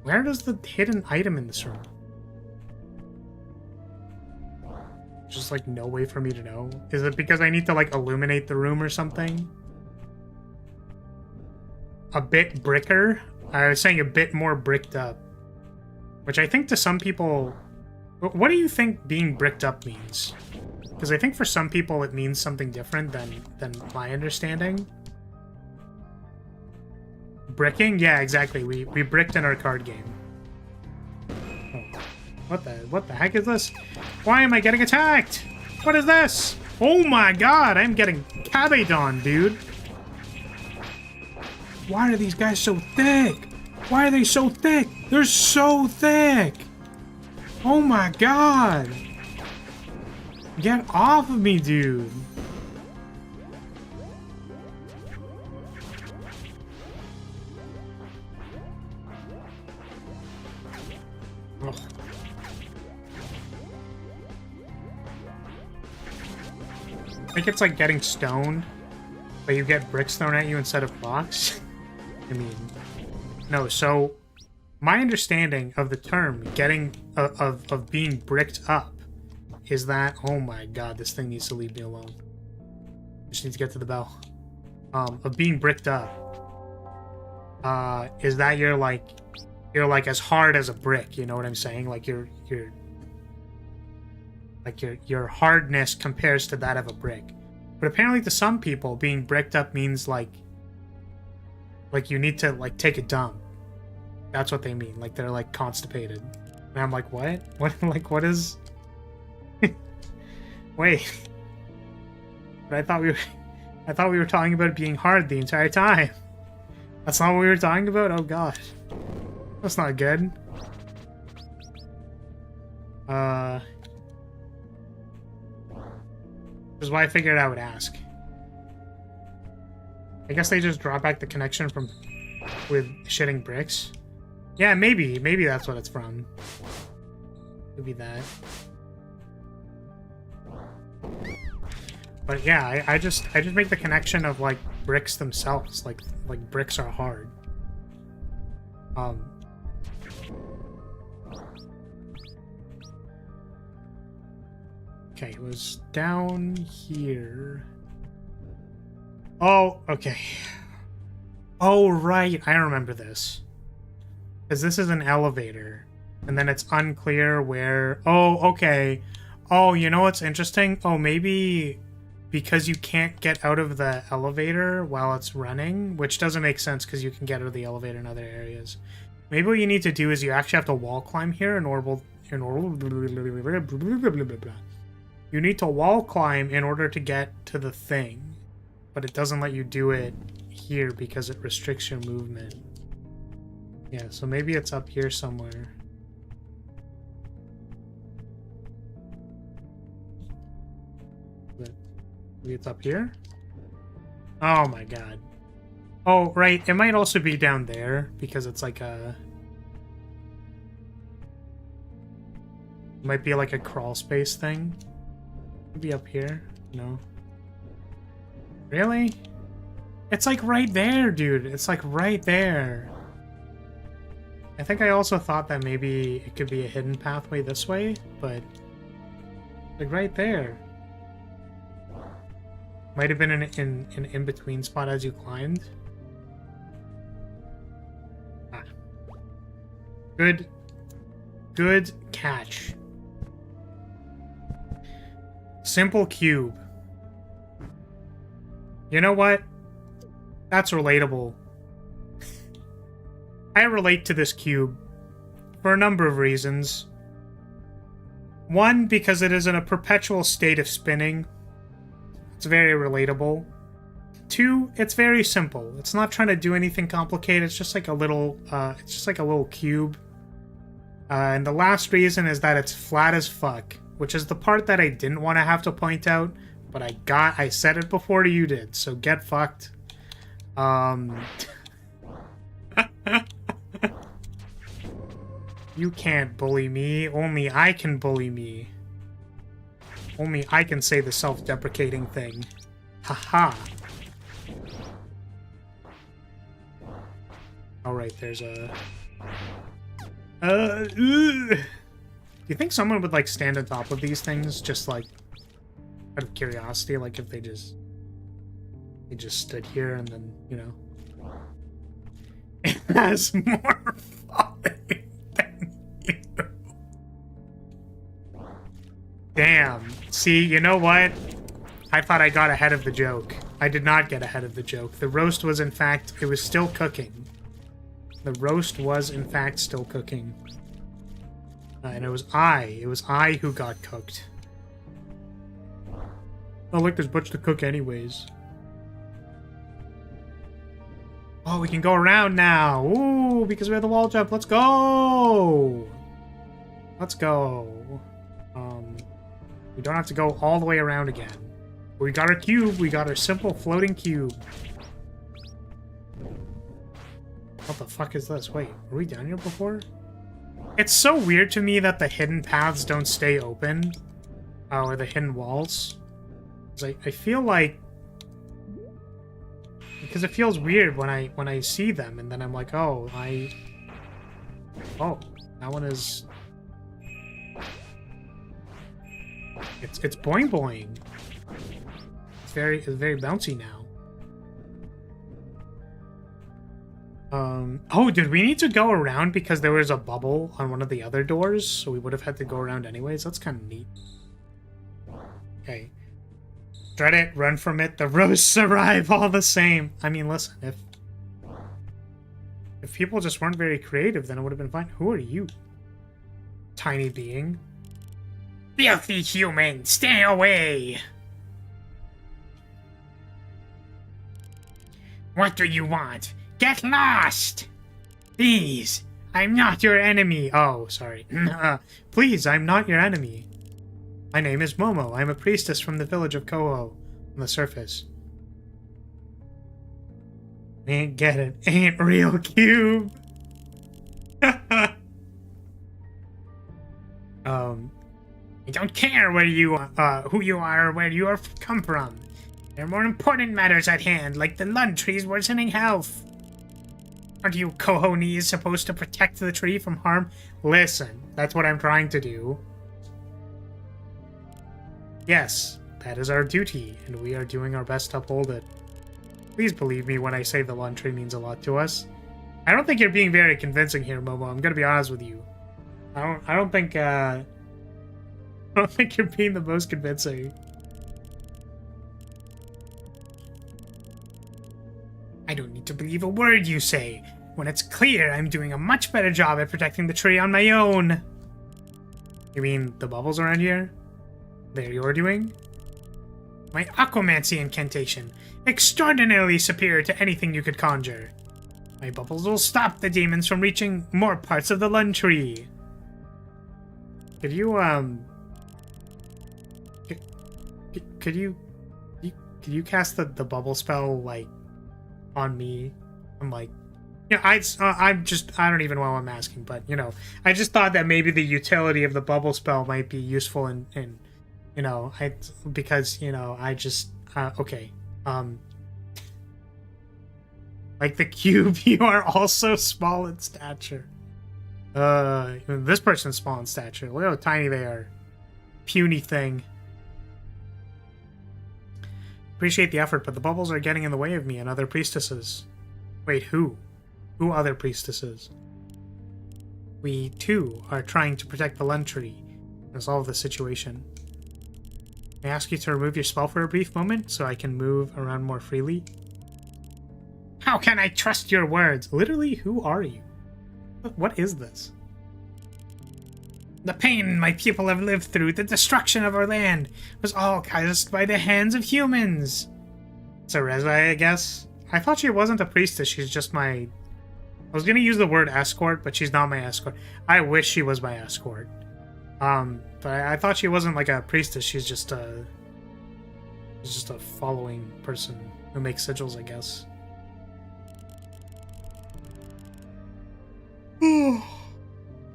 Where is the hidden item in this room? Just like no way for me to know. Is it because I need to like illuminate the room or something? A bit bricker? I was saying a bit more bricked up. Which I think to some people... What do you think being bricked up means? Because I think for some people it means something different than my understanding. Bricking? Yeah, exactly. We bricked in our card game. Oh. What the heck is this? Why am I getting attacked? What is this? Oh my god, I'm getting cabbaged on, dude. Why are these guys so thick? Why are they so thick? They're so thick. Oh my god. Get off of me, dude. Ugh. I think it's like getting stoned, but you get bricks thrown at you instead of blocks. I mean, no, so my understanding of the term getting of being bricked up is that, oh my god, this thing needs to leave me alone. I just need to get to the bell. Of being bricked up is that you're like as hard as a brick, you know what I'm saying? Like your hardness compares to that of a brick. But apparently to some people, being bricked up means like you need to like take a dump. That's what they mean. Like they're like constipated. And I'm like, what? What is Wait. But I thought we were talking about it being hard the entire time. That's not what we were talking about? Oh god. That's not good. Which is why I figured I would ask. I guess they just draw back the connection from with shitting bricks. Yeah, maybe that's what it's from. Could be that. But yeah, I just make the connection of like bricks themselves, like bricks are hard. Okay, it was down here. Oh, okay. Oh, right. I remember this. Because this is an elevator. And then it's unclear where... Oh, okay. Oh, you know what's interesting? Oh, maybe because you can't get out of the elevator while it's running, which doesn't make sense because you can get out of the elevator in other areas. Maybe what you need to do is you actually have to wall climb here in order... You need to wall climb in order to get to the thing. But it doesn't let you do it here because it restricts your movement. Yeah, so maybe it's up here somewhere. But maybe it's up here? Oh my god. Oh, right. It might also be down there because it's like a... It might be like a crawl space thing. Maybe up here? No. Really? It's like right there, dude. It's like right there. I think I also thought that maybe it could be a hidden pathway this way, but like right there. Might have been an in-between spot as you climbed. Ah. Good catch. Simple cube. You know what? That's relatable. I relate to this cube for a number of reasons. One, because it is in a perpetual state of spinning. It's very relatable. Two, it's very simple. It's not trying to do anything complicated. It's just like a little cube. And the last reason is that it's flat as fuck, which is the part that I didn't want to have to point out, but I said it before you did, so get fucked. You can't bully me. Only I can bully me. Only I can say the self-deprecating thing. Haha. Alright, there's a... Do you think someone would, like, stand on top of these things, just, like, out of curiosity? Like, if they just stood here and then, you know... It has more falling than you. Damn. See, you know what? I thought I got ahead of the joke. I did not get ahead of the joke. The roast was, in fact, it was still cooking. The roast was, in fact, still cooking. And it was I who got cooked. Oh, look, there's much to cook anyways. Oh, we can go around now. Ooh, because we have the wall jump. Let's go. Let's go. We don't have to go all the way around again. We got our cube. We got our simple floating cube. What the fuck is this? Wait, were we down here before? It's so weird to me that the hidden paths don't stay open. Or the hidden walls. I feel like... Because it feels weird when I see them, and then I'm like, oh, oh, that one is... It's boing boing. It's very bouncy now. Oh, did we need to go around because there was a bubble on one of the other doors? So we would have had to go around anyways? That's kind of neat. Okay. Dread it, run from it, the roasts arrive all the same. I mean, listen, if people just weren't very creative, then it would have been fine. Who are you? Tiny being. Filthy human, stay away! What do you want? Get lost! Please, I'm not your enemy. Oh, sorry. Please, I'm not your enemy. My name is Momo. I'm a priestess from the village of Koho on the surface. Ain't get it. Ain't real cube. I don't care where you who you are or where you are come from. There are more important matters at hand, like the lund tree's worsening health. Aren't you Koho-nis supposed to protect the tree from harm? Listen, that's what I'm trying to do. Yes, that is our duty, and we are doing our best to uphold it. Please believe me when I say the lund tree means a lot to us. I don't think you're being very convincing here, Momo. I'm gonna be honest with you. I don't think you're being the most convincing. I don't need to believe a word you say. When it's clear, I'm doing a much better job at protecting the tree on my own. You mean the bubbles around here? They're you're doing? My aquamancy incantation. Extraordinarily superior to anything you could conjure. My bubbles will stop the demons from reaching more parts of the lund tree. Could you, Could you cast the bubble spell, like, on me? I'm like, you know, I don't even know why I'm asking, but, you know, I just thought that maybe the utility of the bubble spell might be useful in you know, because, you know, I just, okay, like the cube, you are also small in stature. This person's small in stature. Look how tiny they are. Puny thing. Appreciate the effort, but the bubbles are getting in the way of me and other priestesses. Wait, who? Who other priestesses? We, too, are trying to protect the lund tree and resolve the situation. May I ask you to remove your spell for a brief moment so I can move around more freely? How can I trust your words? Literally, who are you? What is this? The pain my people have lived through, the destruction of our land, was all caused by the hands of humans. Cereza, I guess? I thought she wasn't a priestess, she's just my... I was gonna use the word escort, but she's not my escort. I wish she was my escort. But I thought she wasn't like a priestess, she's just a... He's just a following person who makes sigils, I guess.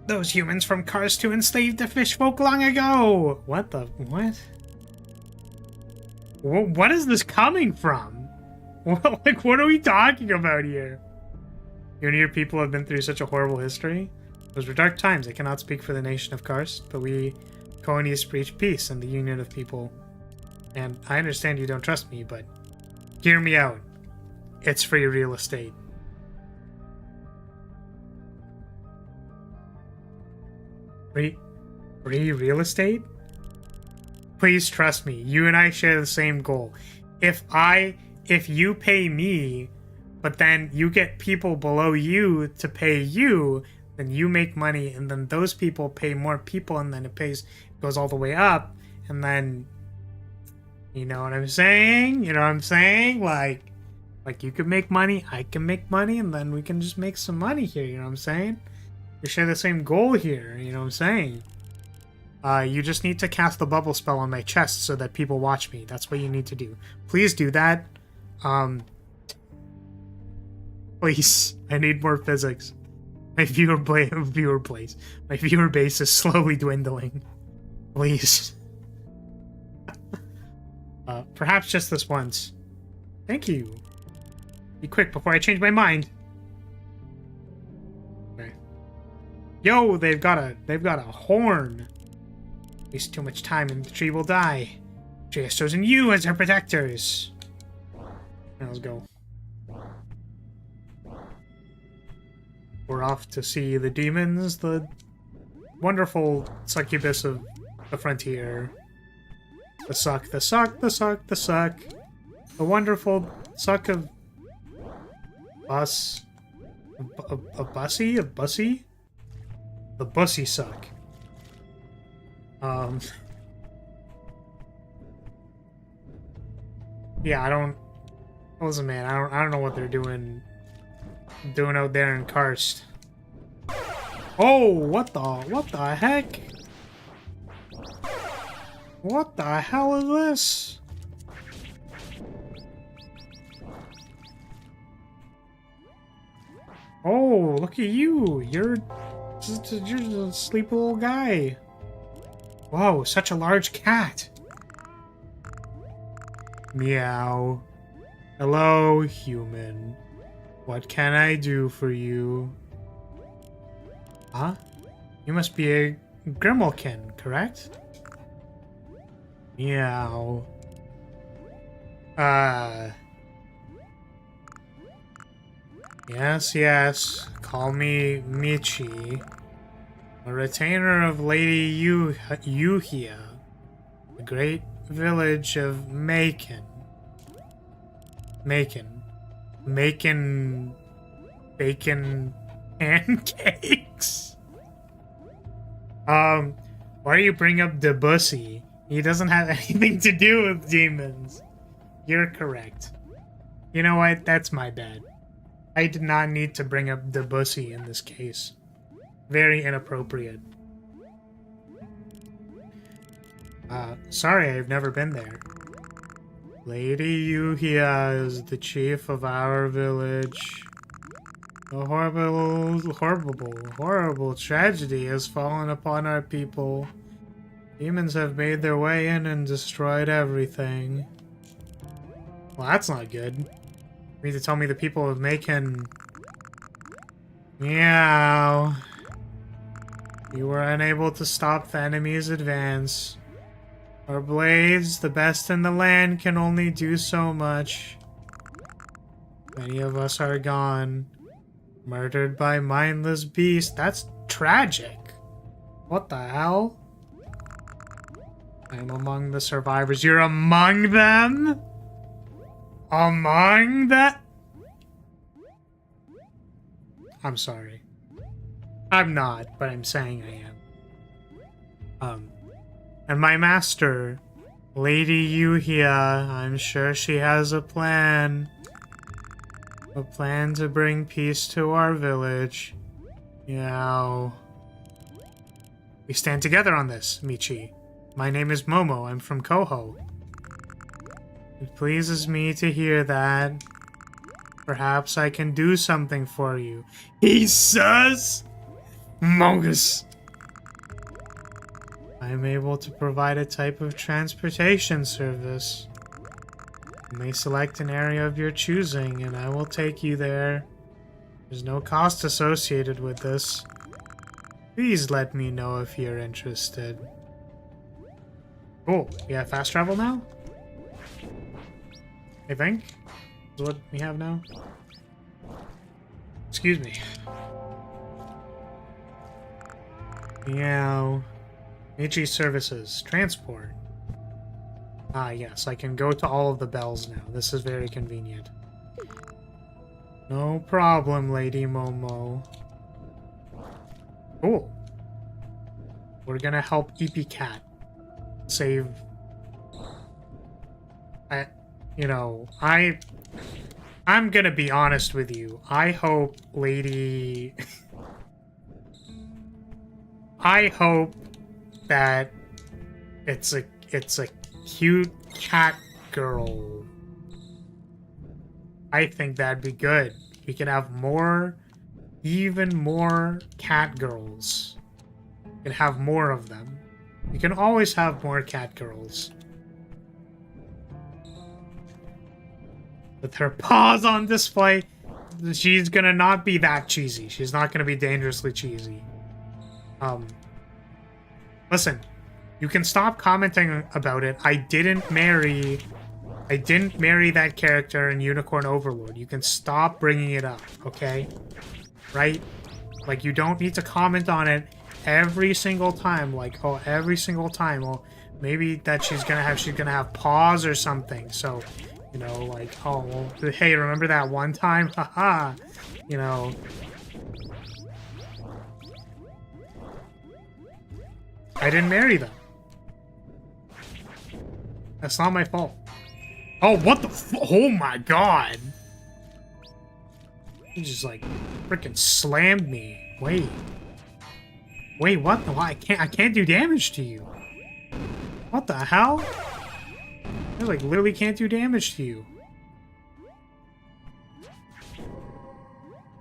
Those humans from Karst who enslaved the fish folk long ago! What the... what? What is this coming from? Like, what are we talking about here? You and your people have been through such a horrible history. Those were dark times. I cannot speak for the nation of Karst, but we Koanies preach peace and the union of people. And I understand you don't trust me, but hear me out. It's free real estate. Free real estate? Please trust me. You and I share the same goal. If you pay me, but then you get people below you to pay you, then you make money, and then those people pay more people, and then it goes all the way up, and then, you know what I'm saying? You know what I'm saying? Like you can make money, I can make money, and then we can just make some money here, you know what I'm saying? We share the same goal here, you know what I'm saying? You just need to cast the bubble spell on my chest so that people watch me. That's what you need to do. Please do that. Please. I need more physics. My viewer base is slowly dwindling. Please. Perhaps just this once. Thank you. Be quick before I change my mind. Okay. Yo, they've got a horn. Waste too much time and the tree will die. She has chosen you as her protectors. Now let's go. We're off to see the demons, the wonderful succubus of the frontier. The suck. The wonderful suck of bus. A bussy? The bussy suck. Yeah, listen, man, I don't know what they're doing out there in Karst. Oh, what the heck? What the hell is this? Oh, look at you. You're just a sleepy little guy. Whoa, such a large cat. Meow. Hello, human. What can I do for you? Huh? You must be a Grimalkin, correct? Meow. Yes. Call me Michi. A retainer of Lady Yuhia. The great village of Macon. Making bacon pancakes. Why do you bring up Debussy? He doesn't have anything to do with demons. You're correct. You know what? That's my bad. I did not need to bring up Debussy in this case. Very inappropriate. Sorry, I've never been there. Lady Yuhia is the chief of our village. A horrible tragedy has fallen upon our people. Demons have made their way in and destroyed everything. Well, that's not good. You mean to tell me the people of Macon... Meow. You were unable to stop the enemy's advance. Our blades, the best in the land, can only do so much. Many of us are gone. Murdered by mindless beasts. That's tragic. What the hell? I'm among the survivors. You're among them? Among that? I'm sorry. I'm not, but I'm saying I am. And my master, Lady Yuhia, I'm sure she has a plan. A plan to bring peace to our village. Yeah. We stand together on this, Michi. My name is Momo. I'm from Koho. It pleases me to hear that. Perhaps I can do something for you. He says, Mongus. I am able to provide a type of transportation service. You may select an area of your choosing, and I will take you there. There's no cost associated with this. Please let me know if you're interested. Cool. We have fast travel now? I think. Is what we have now. Excuse me. Meow. Michi services. Transport. Ah, yes. I can go to all of the bells now. This is very convenient. No problem, Lady Momo. Cool. We're gonna help EP Cat save... I'm gonna be honest with you. I hope Lady... I hope that it's a cute cat girl. I think that'd be good. We can have more, even more cat girls. We can have more of them. We can always have more cat girls. With her paws on display, she's gonna not be that cheesy. She's not gonna be dangerously cheesy. Listen, you can stop commenting about it. I didn't marry that character in Unicorn Overlord. You can stop bringing it up, okay? Right? Like, you don't need to comment on it every single time. Like, oh, every single time. Well, maybe that she's gonna have paws or something. So, you know, like, oh, well, hey, remember that one time? Haha. You know. I didn't marry them. That's not my fault. Oh, what the oh my god. He just, like, freaking slammed me. Wait. Wait, what? No, I can't do damage to you. What the hell? I, like, literally can't do damage to you.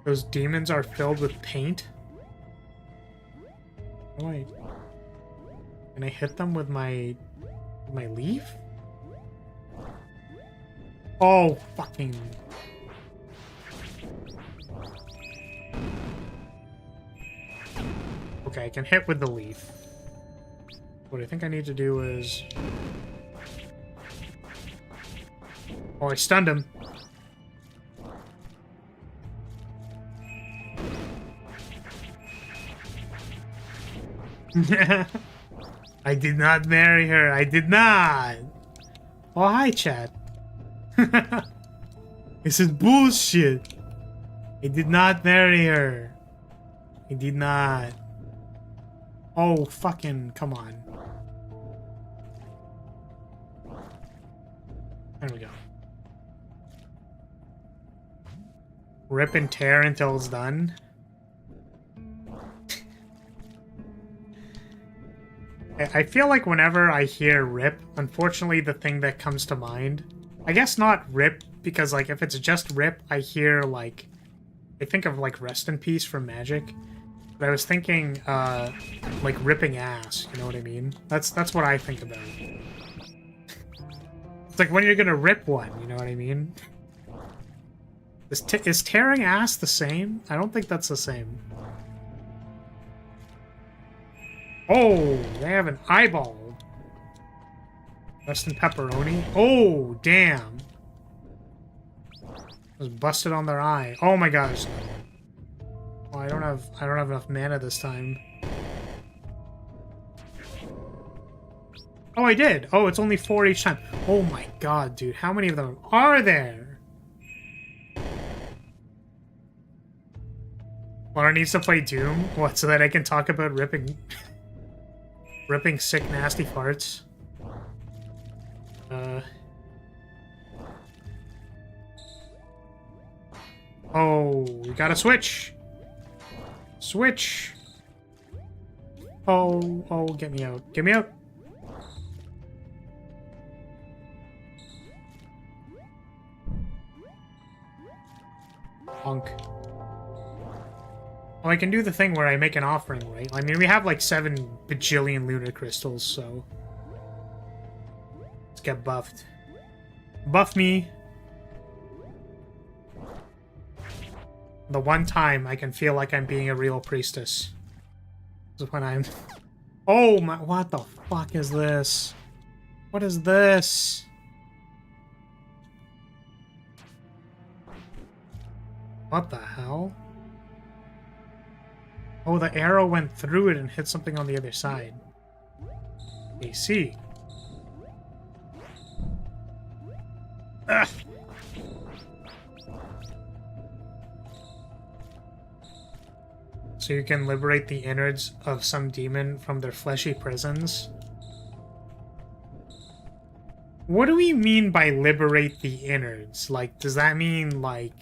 Those demons are filled with paint? Oh, wait. Can I hit them with my leaf? Oh, fucking... Okay, I can hit with the leaf. What I think I need to do is... Oh, I stunned him. I did not marry her. I did not. Oh, hi, chat. This is bullshit. I did not marry her. I did not. Oh, fucking, come on. There we go. Rip and tear until it's done. I feel like whenever I hear rip, unfortunately the thing that comes to mind, I guess not rip, because like if it's just rip, I hear like, I think of like rest in peace from Magic. But I was thinking like ripping ass, you know what I mean? That's what I think about. It's like when you're gonna rip one, you know what I mean? Is tearing ass the same? I don't think that's the same. Oh, they have an eyeball. Rest in pepperoni. Oh, damn. Was busted on their eye. Oh my gosh. Oh, I don't have enough mana this time. Oh, I did. Oh, it's only 4 each time. Oh my god, dude. How many of them are there? Laura needs to play Doom? What, so that I can talk about ripping... ripping sick, nasty farts? Oh, we gotta switch! Switch! Oh, get me out. Get me out! Punk. Well, I can do the thing where I make an offering, right? I mean, we have like 7 bajillion lunar crystals, so... Let's get buffed. Buff me. The one time I can feel like I'm being a real priestess is when I'm... Oh my... What the fuck is this? What is this? What the hell? Oh, the arrow went through it and hit something on the other side. AC. Ugh. So you can liberate the innards of some demon from their fleshy prisons. What do we mean by liberate the innards? Like, does that mean, like,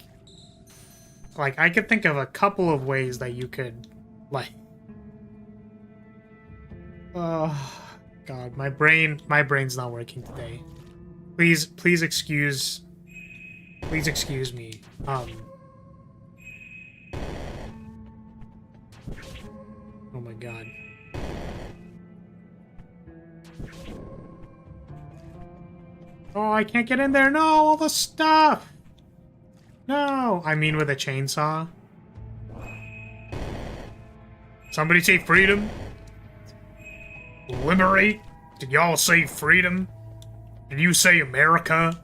I could think of a couple of ways that you could, like... Oh, God, my brain's not working today. Please excuse me. Oh my God. Oh, I can't get in there. No, all the stuff. No, I mean with a chainsaw. Somebody say freedom? Liberate? Did y'all say freedom? Did you say America?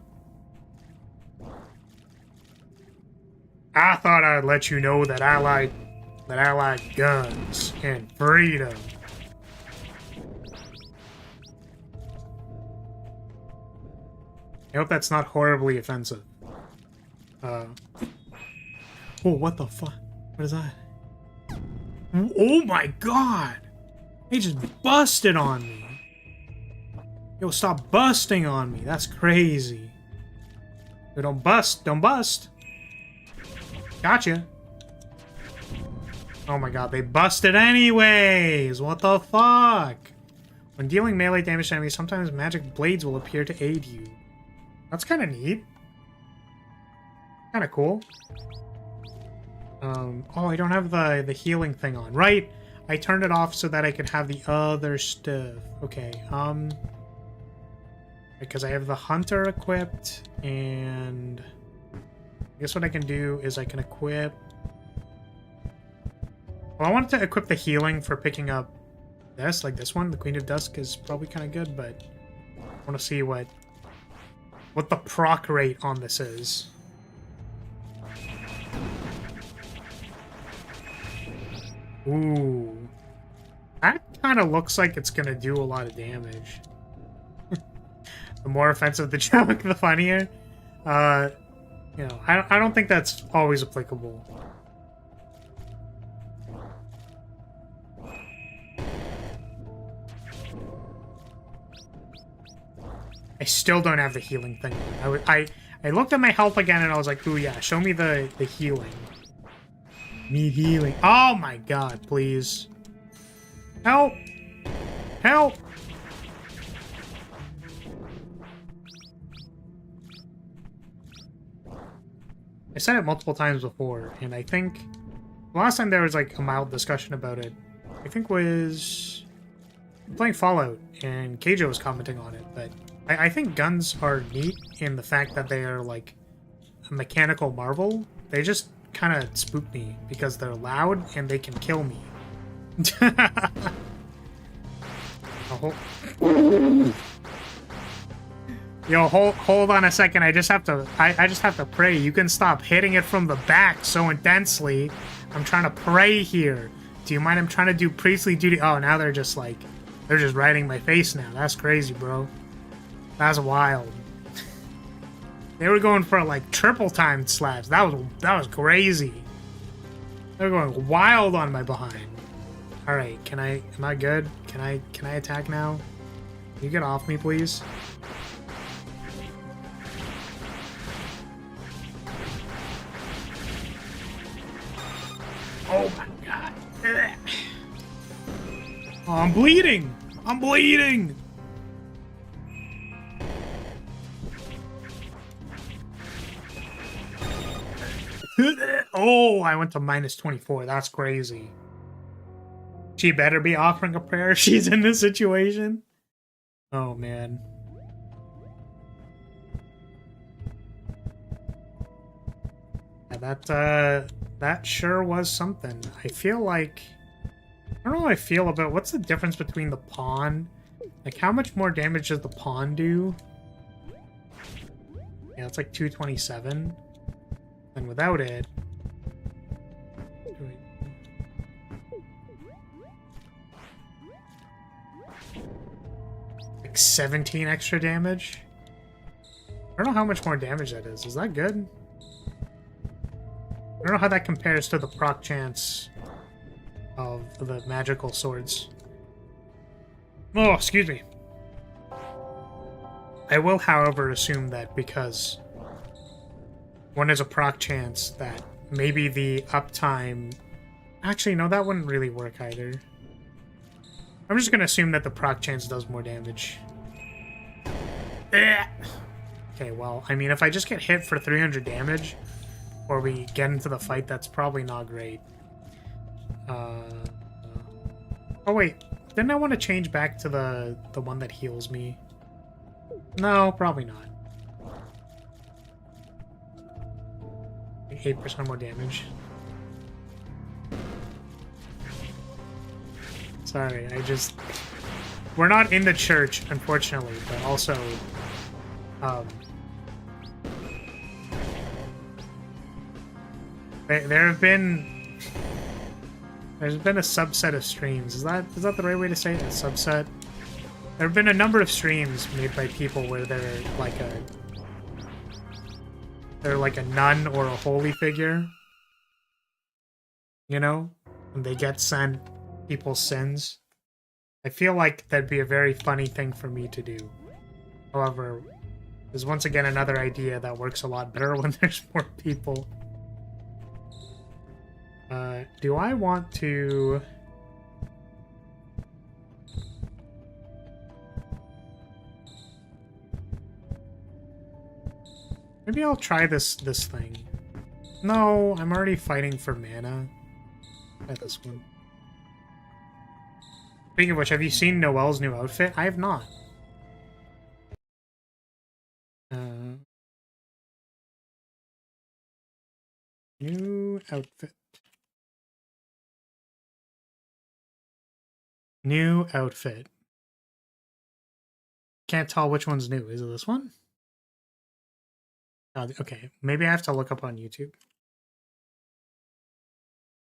I thought I'd let you know that I like guns and freedom. I hope that's not horribly offensive. Oh, what the fuck? What is that? Oh my God! They just busted on me. Yo, stop busting on me. That's crazy. Yo, don't bust. Don't bust. Gotcha. Oh my God, they busted anyways! What the fuck? When dealing melee damage to enemies, sometimes magic blades will appear to aid you. That's kind of neat. Kind of cool. Oh, I don't have the healing thing on. Right! I turned it off so that I could have the other stuff. Okay, because I have the hunter equipped, and... I guess what I can do is I can equip... Well, I wanted to equip the healing for picking up this, like this one. The Queen of Dusk is probably kind of good, but I want to see what the proc rate on this is. Ooh. That kind of looks like it's going to do a lot of damage. The more offensive the joke, the funnier. You know, I don't think that's always applicable. I still don't have the healing thing. I looked at my health again and I was like, ooh yeah, show me the healing. Need healing. Oh my God, please. Help! Help! I said it multiple times before, and I think the last time there was like a mild discussion about it, I think was playing Fallout, and Keijo was commenting on it, but I think guns are neat in the fact that they are like a mechanical marvel. They just kind of spook me because they're loud and they can kill me. Yo, hold on a second. I just have to pray. You can stop hitting it from the back so intensely. I'm trying to pray here. Do you mind? I'm trying to do priestly duty. Oh, now they're just riding my face now. That's crazy, bro. That's wild. They were going for like triple timed slaps. That was crazy. They're going wild on my behind. All right, am I good? Can I attack now? Can you get off me, please? Oh my God. Oh, I'm bleeding. I'm bleeding. Oh, I went to minus 24. That's crazy. She better be offering a prayer if she's in this situation. Oh, man. Yeah, that sure was something. I feel like... I don't know how I feel about... What's the difference between the pawn? Like, how much more damage does the pawn do? Yeah, it's like 227. And without it... Like 17 extra damage? I don't know how much more damage that is. Is that good? I don't know how that compares to the proc chance of the magical swords. Oh, excuse me. I will, however, assume that because one is a proc chance that maybe the uptime... Actually, no, that wouldn't really work either. I'm just going to assume that the proc chance does more damage. Okay, well, I mean, if I just get hit for 300 damage or we get into the fight, that's probably not great. Oh, wait. Didn't I want to change back to the one that heals me? No, probably not. 8% more damage. Sorry, I just... We're not in the church, unfortunately, but also... There have been... There's been a subset of streams. Is that the right way to say it? A subset? There have been a number of streams made by people where they're like a nun or a holy figure. You know? And they get sent people's sins. I feel like that'd be a very funny thing for me to do. However, there's once again another idea that works a lot better when there's more people. Do I want to... Maybe I'll try this thing. No, I'm already fighting for mana. Try this one. Speaking of which, have you seen Noelle's new outfit? I have not. New outfit. New outfit. Can't tell which one's new. Is it this one? Okay, maybe I have to look up on YouTube.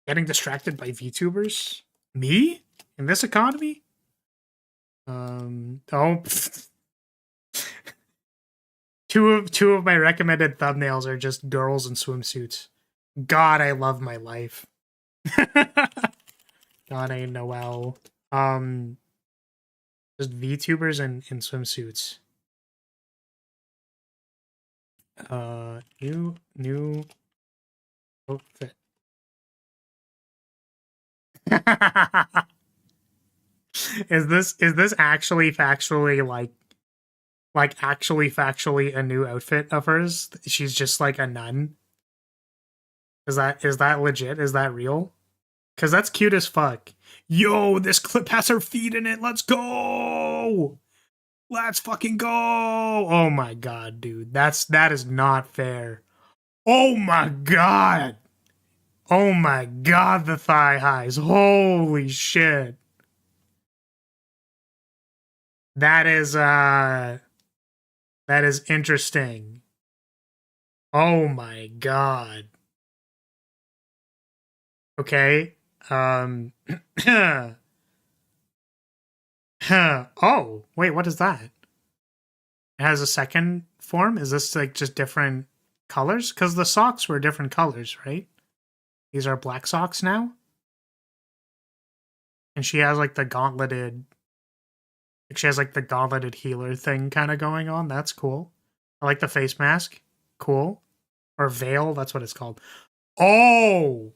Getting distracted by VTubers? Me? In this economy? Oh. Two of my recommended thumbnails are just girls in swimsuits. God, I love my life. God, I Noelle. Just VTubers in swimsuits. New outfit. Is this actually factually like actually factually a new outfit of hers? She's just like a nun. Is that legit? Is that real? Because that's cute as fuck. Yo, this clip has her feet in it. Let's go. Let's fucking go. Oh my god, dude. That is not fair. Oh my god. Oh my god, the thigh highs. Holy shit. That is interesting. Oh my god. Okay. Oh, wait, what is that? It has a second form? Is this like just different colors? Because the socks were different colors, right? These are black socks now? And she has like the gauntleted... She has like the gauntleted healer thing kind of going on. That's cool. I like the face mask. Cool. Or veil, that's what it's called. Oh!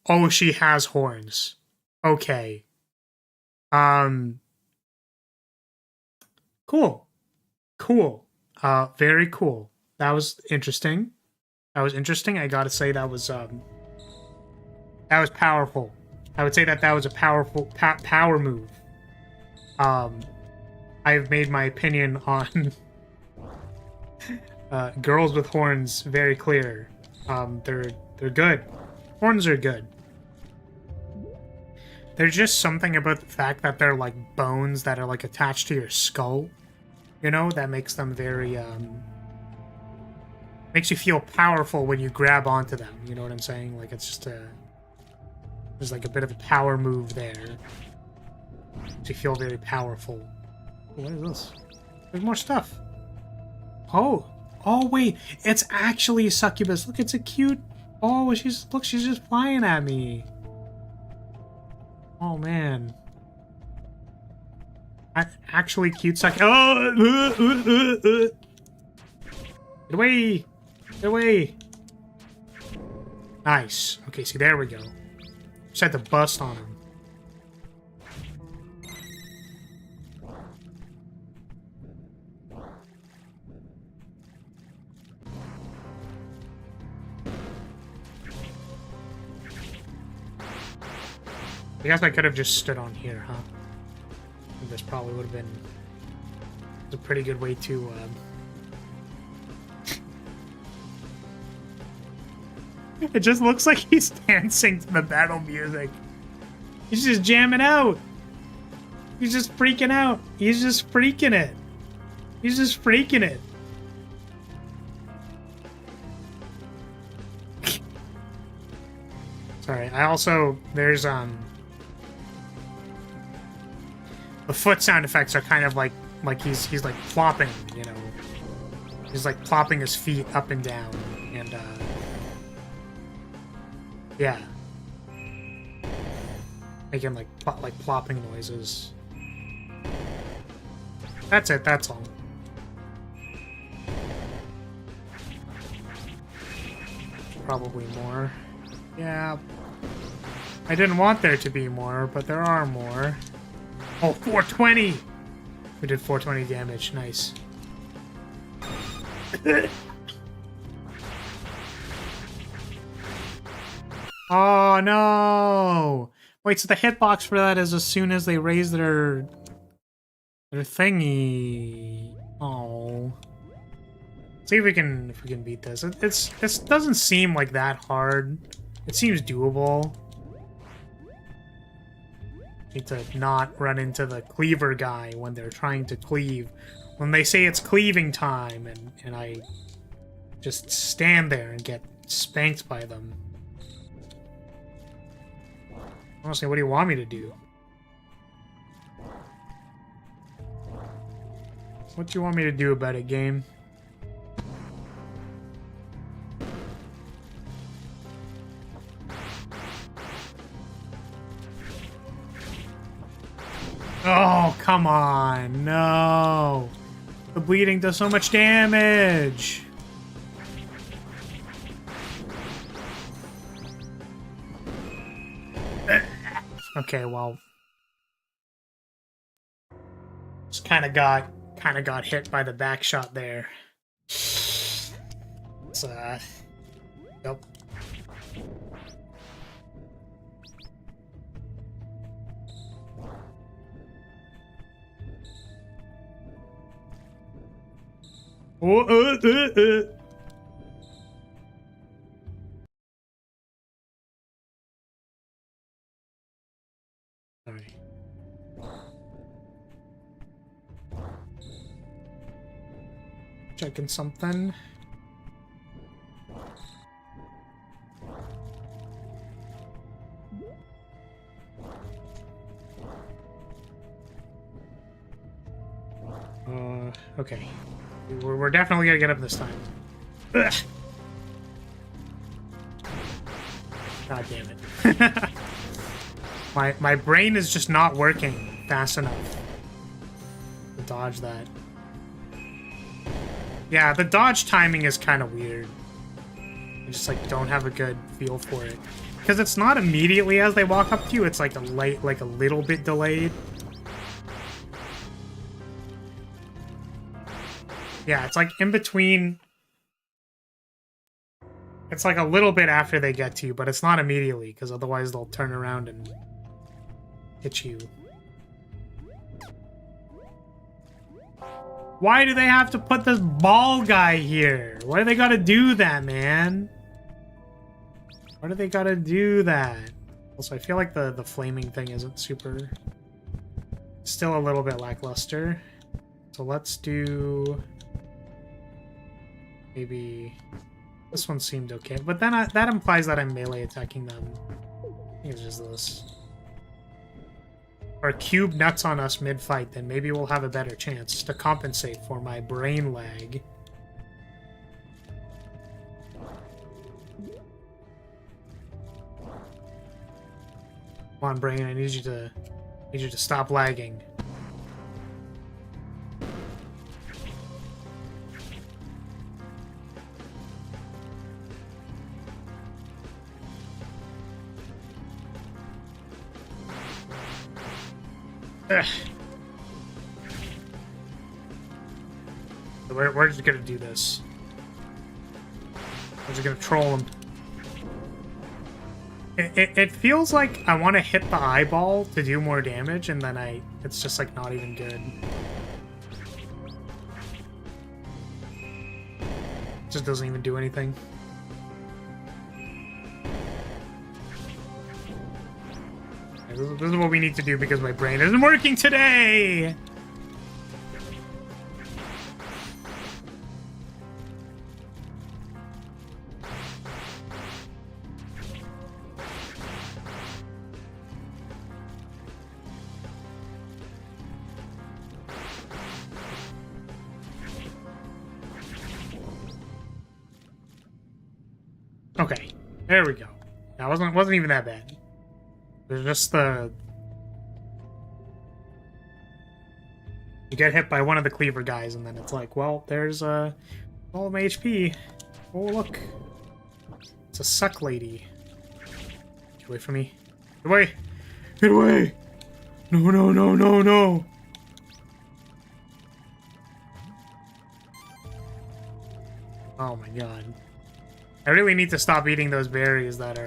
Oh, she has horns. Okay. Cool. Cool. Very cool. That was interesting. That was interesting. I gotta say that was powerful. I would say that was a powerful power move. I've made my opinion on girls with horns very clear. They're good. Horns are good. There's just something about the fact that they're like bones that are like attached to your skull, you know, that makes them very makes you feel powerful when you grab onto them. You know what I'm saying? Like it's just there's like a bit of a power move there. Makes you feel very powerful. What is this? There's more stuff. Oh wait, it's actually a succubus. Look, it's a cute. Oh, she's just flying at me. Oh man. Actually cute succubus. Oh! Get away! Get away! Nice. Okay, see, there we go. Just had to bust on him. I guess I could have just stood on here, huh? This probably would have been a pretty good way to, It just looks like he's dancing to the battle music. He's just jamming out. He's just freaking out. He's just freaking it. He's just freaking it. Sorry, I also, there's, the foot sound effects are kind of like he's like plopping, you know. He's like plopping his feet up and down, and yeah, making like plopping noises. That's it. That's all. Probably more. Yeah. I didn't want there to be more, but there are more. Oh, 420! We did 420 damage. Nice. Oh, no! Wait, so the hitbox for that is as soon as they raise their thingy. Oh. See if we can beat this. It doesn't seem like that hard. It seems doable. Need to not run into the cleaver guy when they're trying to cleave. When they say it's cleaving time, and I just stand there and get spanked by them. Honestly, what do you want me to do? What do you want me to do about it, game? Oh, come on. No. The bleeding does so much damage. Okay, well. Just kind of got hit by the back shot there. It's, yep. Oh, Sorry. Checking something. Okay. We're definitely gonna get him this time. Ugh. God damn it. my brain is just not working fast enough to dodge that. Yeah, the dodge timing is kind of weird. I just like don't have a good feel for it. Because it's not immediately as they walk up to you, it's like a little bit delayed. Yeah, it's like in between. It's like a little bit after they get to you, but it's not immediately, because otherwise they'll turn around and hit you. Why do they have to put this ball guy here? Why do they gotta do that, man? Why do they gotta do that? Also, I feel like the flaming thing isn't super... Still a little bit lackluster. So let's do... Maybe... This one seemed okay. But then that implies that I'm melee attacking them. I think it's just this. Or cube nuts on us mid-fight, then maybe we'll have a better chance to compensate for my brain lag. Come on, brain, I need you to stop lagging. Ugh. We're just gonna do this. We're just gonna troll him. It feels like I want to hit the eyeball to do more damage, and then it's just like not even good. It just doesn't even do anything. This is what we need to do because my brain isn't working today! Okay, there we go. That wasn't even that bad. There's just the... You get hit by one of the cleaver guys, and then it's like, well, there's all of my HP. Oh, look. It's a suck lady. Get away from me. Get away! Get away! No, no, no, no, no! Oh my god. I really need to stop eating those berries that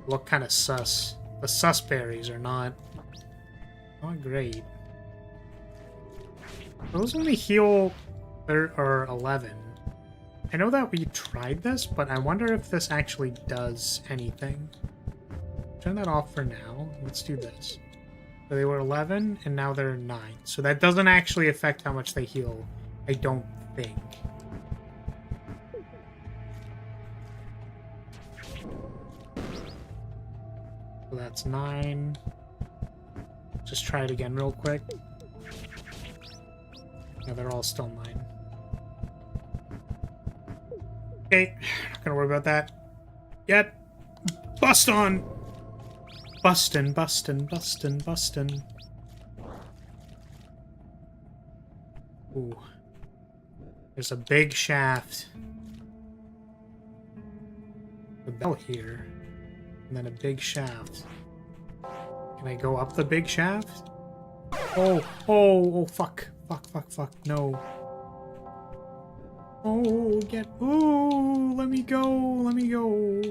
look kind of sus. The sus berries are not great. Those only heal or 11. I know that we tried this, but I wonder if this actually does anything. Turn that off for now. Let's do this. So they were 11, and now they're 9. So that doesn't actually affect how much they heal, I don't think. So that's 9. Just try it again real quick. Yeah, they're all still 9. Okay, not gonna worry about that yet. Bust on! Bustin', bustin', bustin', bustin'. Ooh. There's a big shaft. The bell here. And then a big shaft. Can I go up the big shaft? Oh, oh, oh, fuck. Fuck, fuck, fuck. No. Oh, oh, let me go, let me go.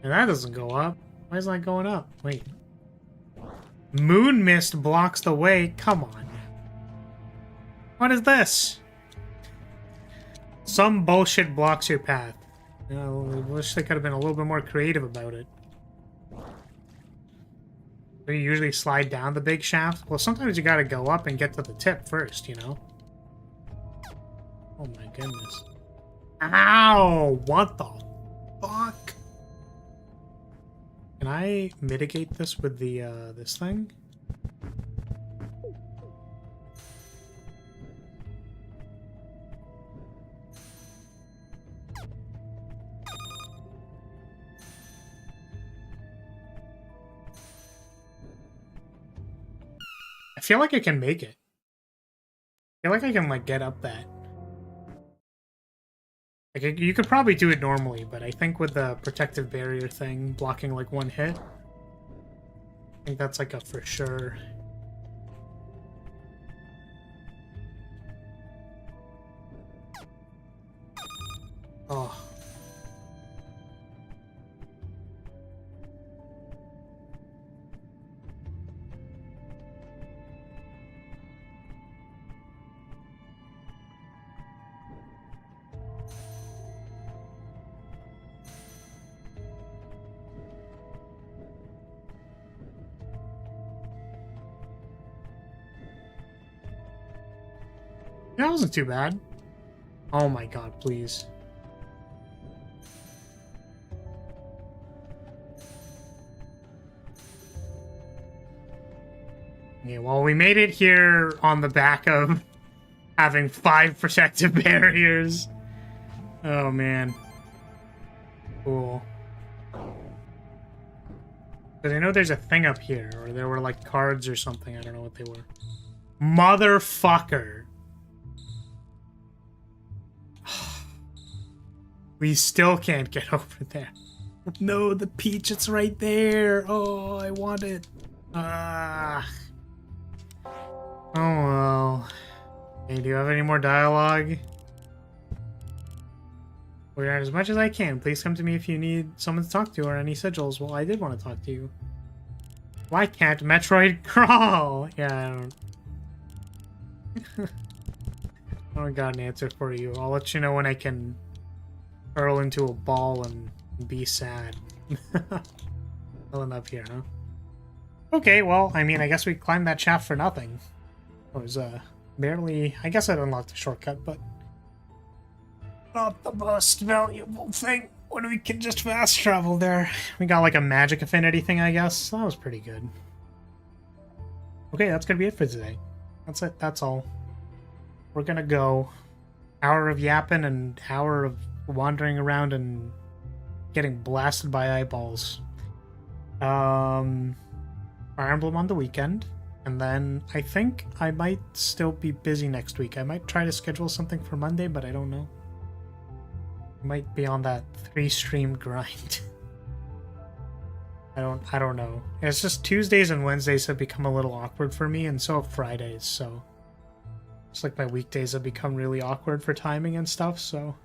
And that doesn't go up. Why is that going up? Wait. Moon mist blocks the way? Come on. What is this? Some bullshit blocks your path. You know, I wish they could have been a little bit more creative about it. Do you usually slide down the big shaft? Well, sometimes you gotta go up and get to the tip first, you know? Oh my goodness. Ow! What the fuck? Can I mitigate this with the, this thing? I feel like I can make it. I feel like I can, like, get up that. Like, you could probably do it normally, but I think with the protective barrier thing blocking, like, one hit, I think that's, like, a for sure. Oh. That wasn't too bad. Oh my god, please. Yeah, well, we made it here on the back of having 5 protective barriers. Oh, man. Cool. Because I know there's a thing up here, or there were, like, cards or something. I don't know what they were. Motherfucker. We still can't get over there. No, the peach, it's right there. Oh, I want it. Ah. Oh, well. Hey, do you have any more dialogue? We're as much as I can. Please come to me if you need someone to talk to or any sigils. Well, I did want to talk to you. Why can't Metroid crawl? Yeah, I don't... I don't got an answer for you. I'll let you know when I can curl into a ball and be sad. Filling up here, huh? Okay, well, I mean, I guess we climbed that shaft for nothing. It was, barely... I guess it unlocked a shortcut, but... not the most valuable thing when we can just fast travel there. We got, like, a magic affinity thing, I guess. That was pretty good. Okay, that's gonna be it for today. That's it. That's all. We're gonna go. Hour of yapping and hour of wandering around and getting blasted by eyeballs. Fire Emblem on the weekend. And then I think I might still be busy next week. I might try to schedule something for Monday, but I don't know. I might be on that 3-stream grind. I don't know. It's just Tuesdays and Wednesdays have become a little awkward for me, and so have Fridays, so it's like my weekdays have become really awkward for timing and stuff, so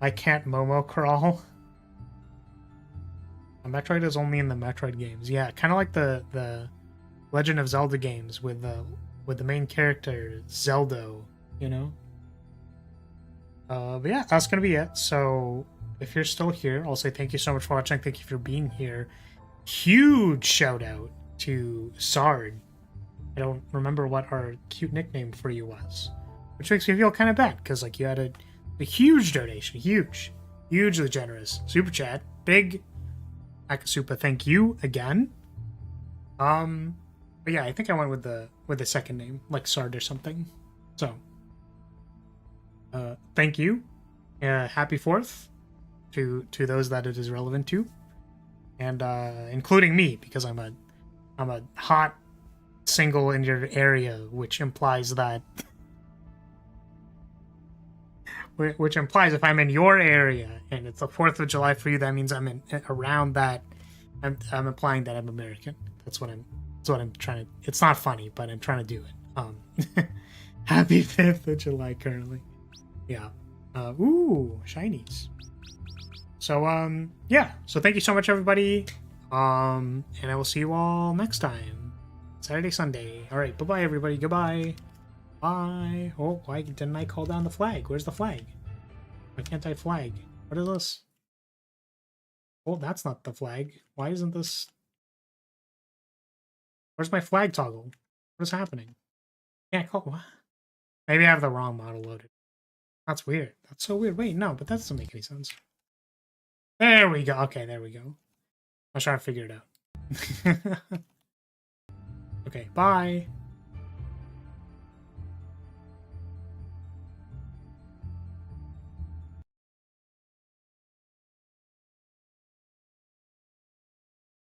I can't Momo crawl. Metroid is only in the Metroid games. Yeah, kind of like the Legend of Zelda games with the main character Zelda, you know. But yeah, that's gonna be it. So if you're still here, I'll say thank you so much for watching. Thank you for being here. Huge shout out to Sard. I don't remember what our cute nickname for you was, which makes me feel kind of bad because like you had a huge donation, hugely generous super chat, big. Akasupa, thank you again. But yeah, I think I went with the second name, like Sard or something. So, thank you. Happy 4th to those that it is relevant to, and including me because I'm a hot single in your area, which implies that. Which implies if I'm in your area and it's the 4th of July for you, that means I'm in around that. I'm implying that I'm American. That's what I'm trying to. It's not funny, but I'm trying to do it. Happy 5th of July currently. Yeah. Ooh, shinies. So yeah. So thank you so much, everybody. And I will see you all next time. Saturday, Sunday. All right. Bye bye, everybody. Goodbye. Bye. Oh, why didn't I call down the flag? Where's the flag? Why can't I flag? What is this? Oh, that's not the flag. Why isn't this? Where's my flag toggle? What is happening? Can't call. What? Maybe I have the wrong model loaded. That's weird. That's so weird. Wait, no, but that doesn't make any sense. There we go. Okay, there we go. I was trying to figure it out. Okay, bye.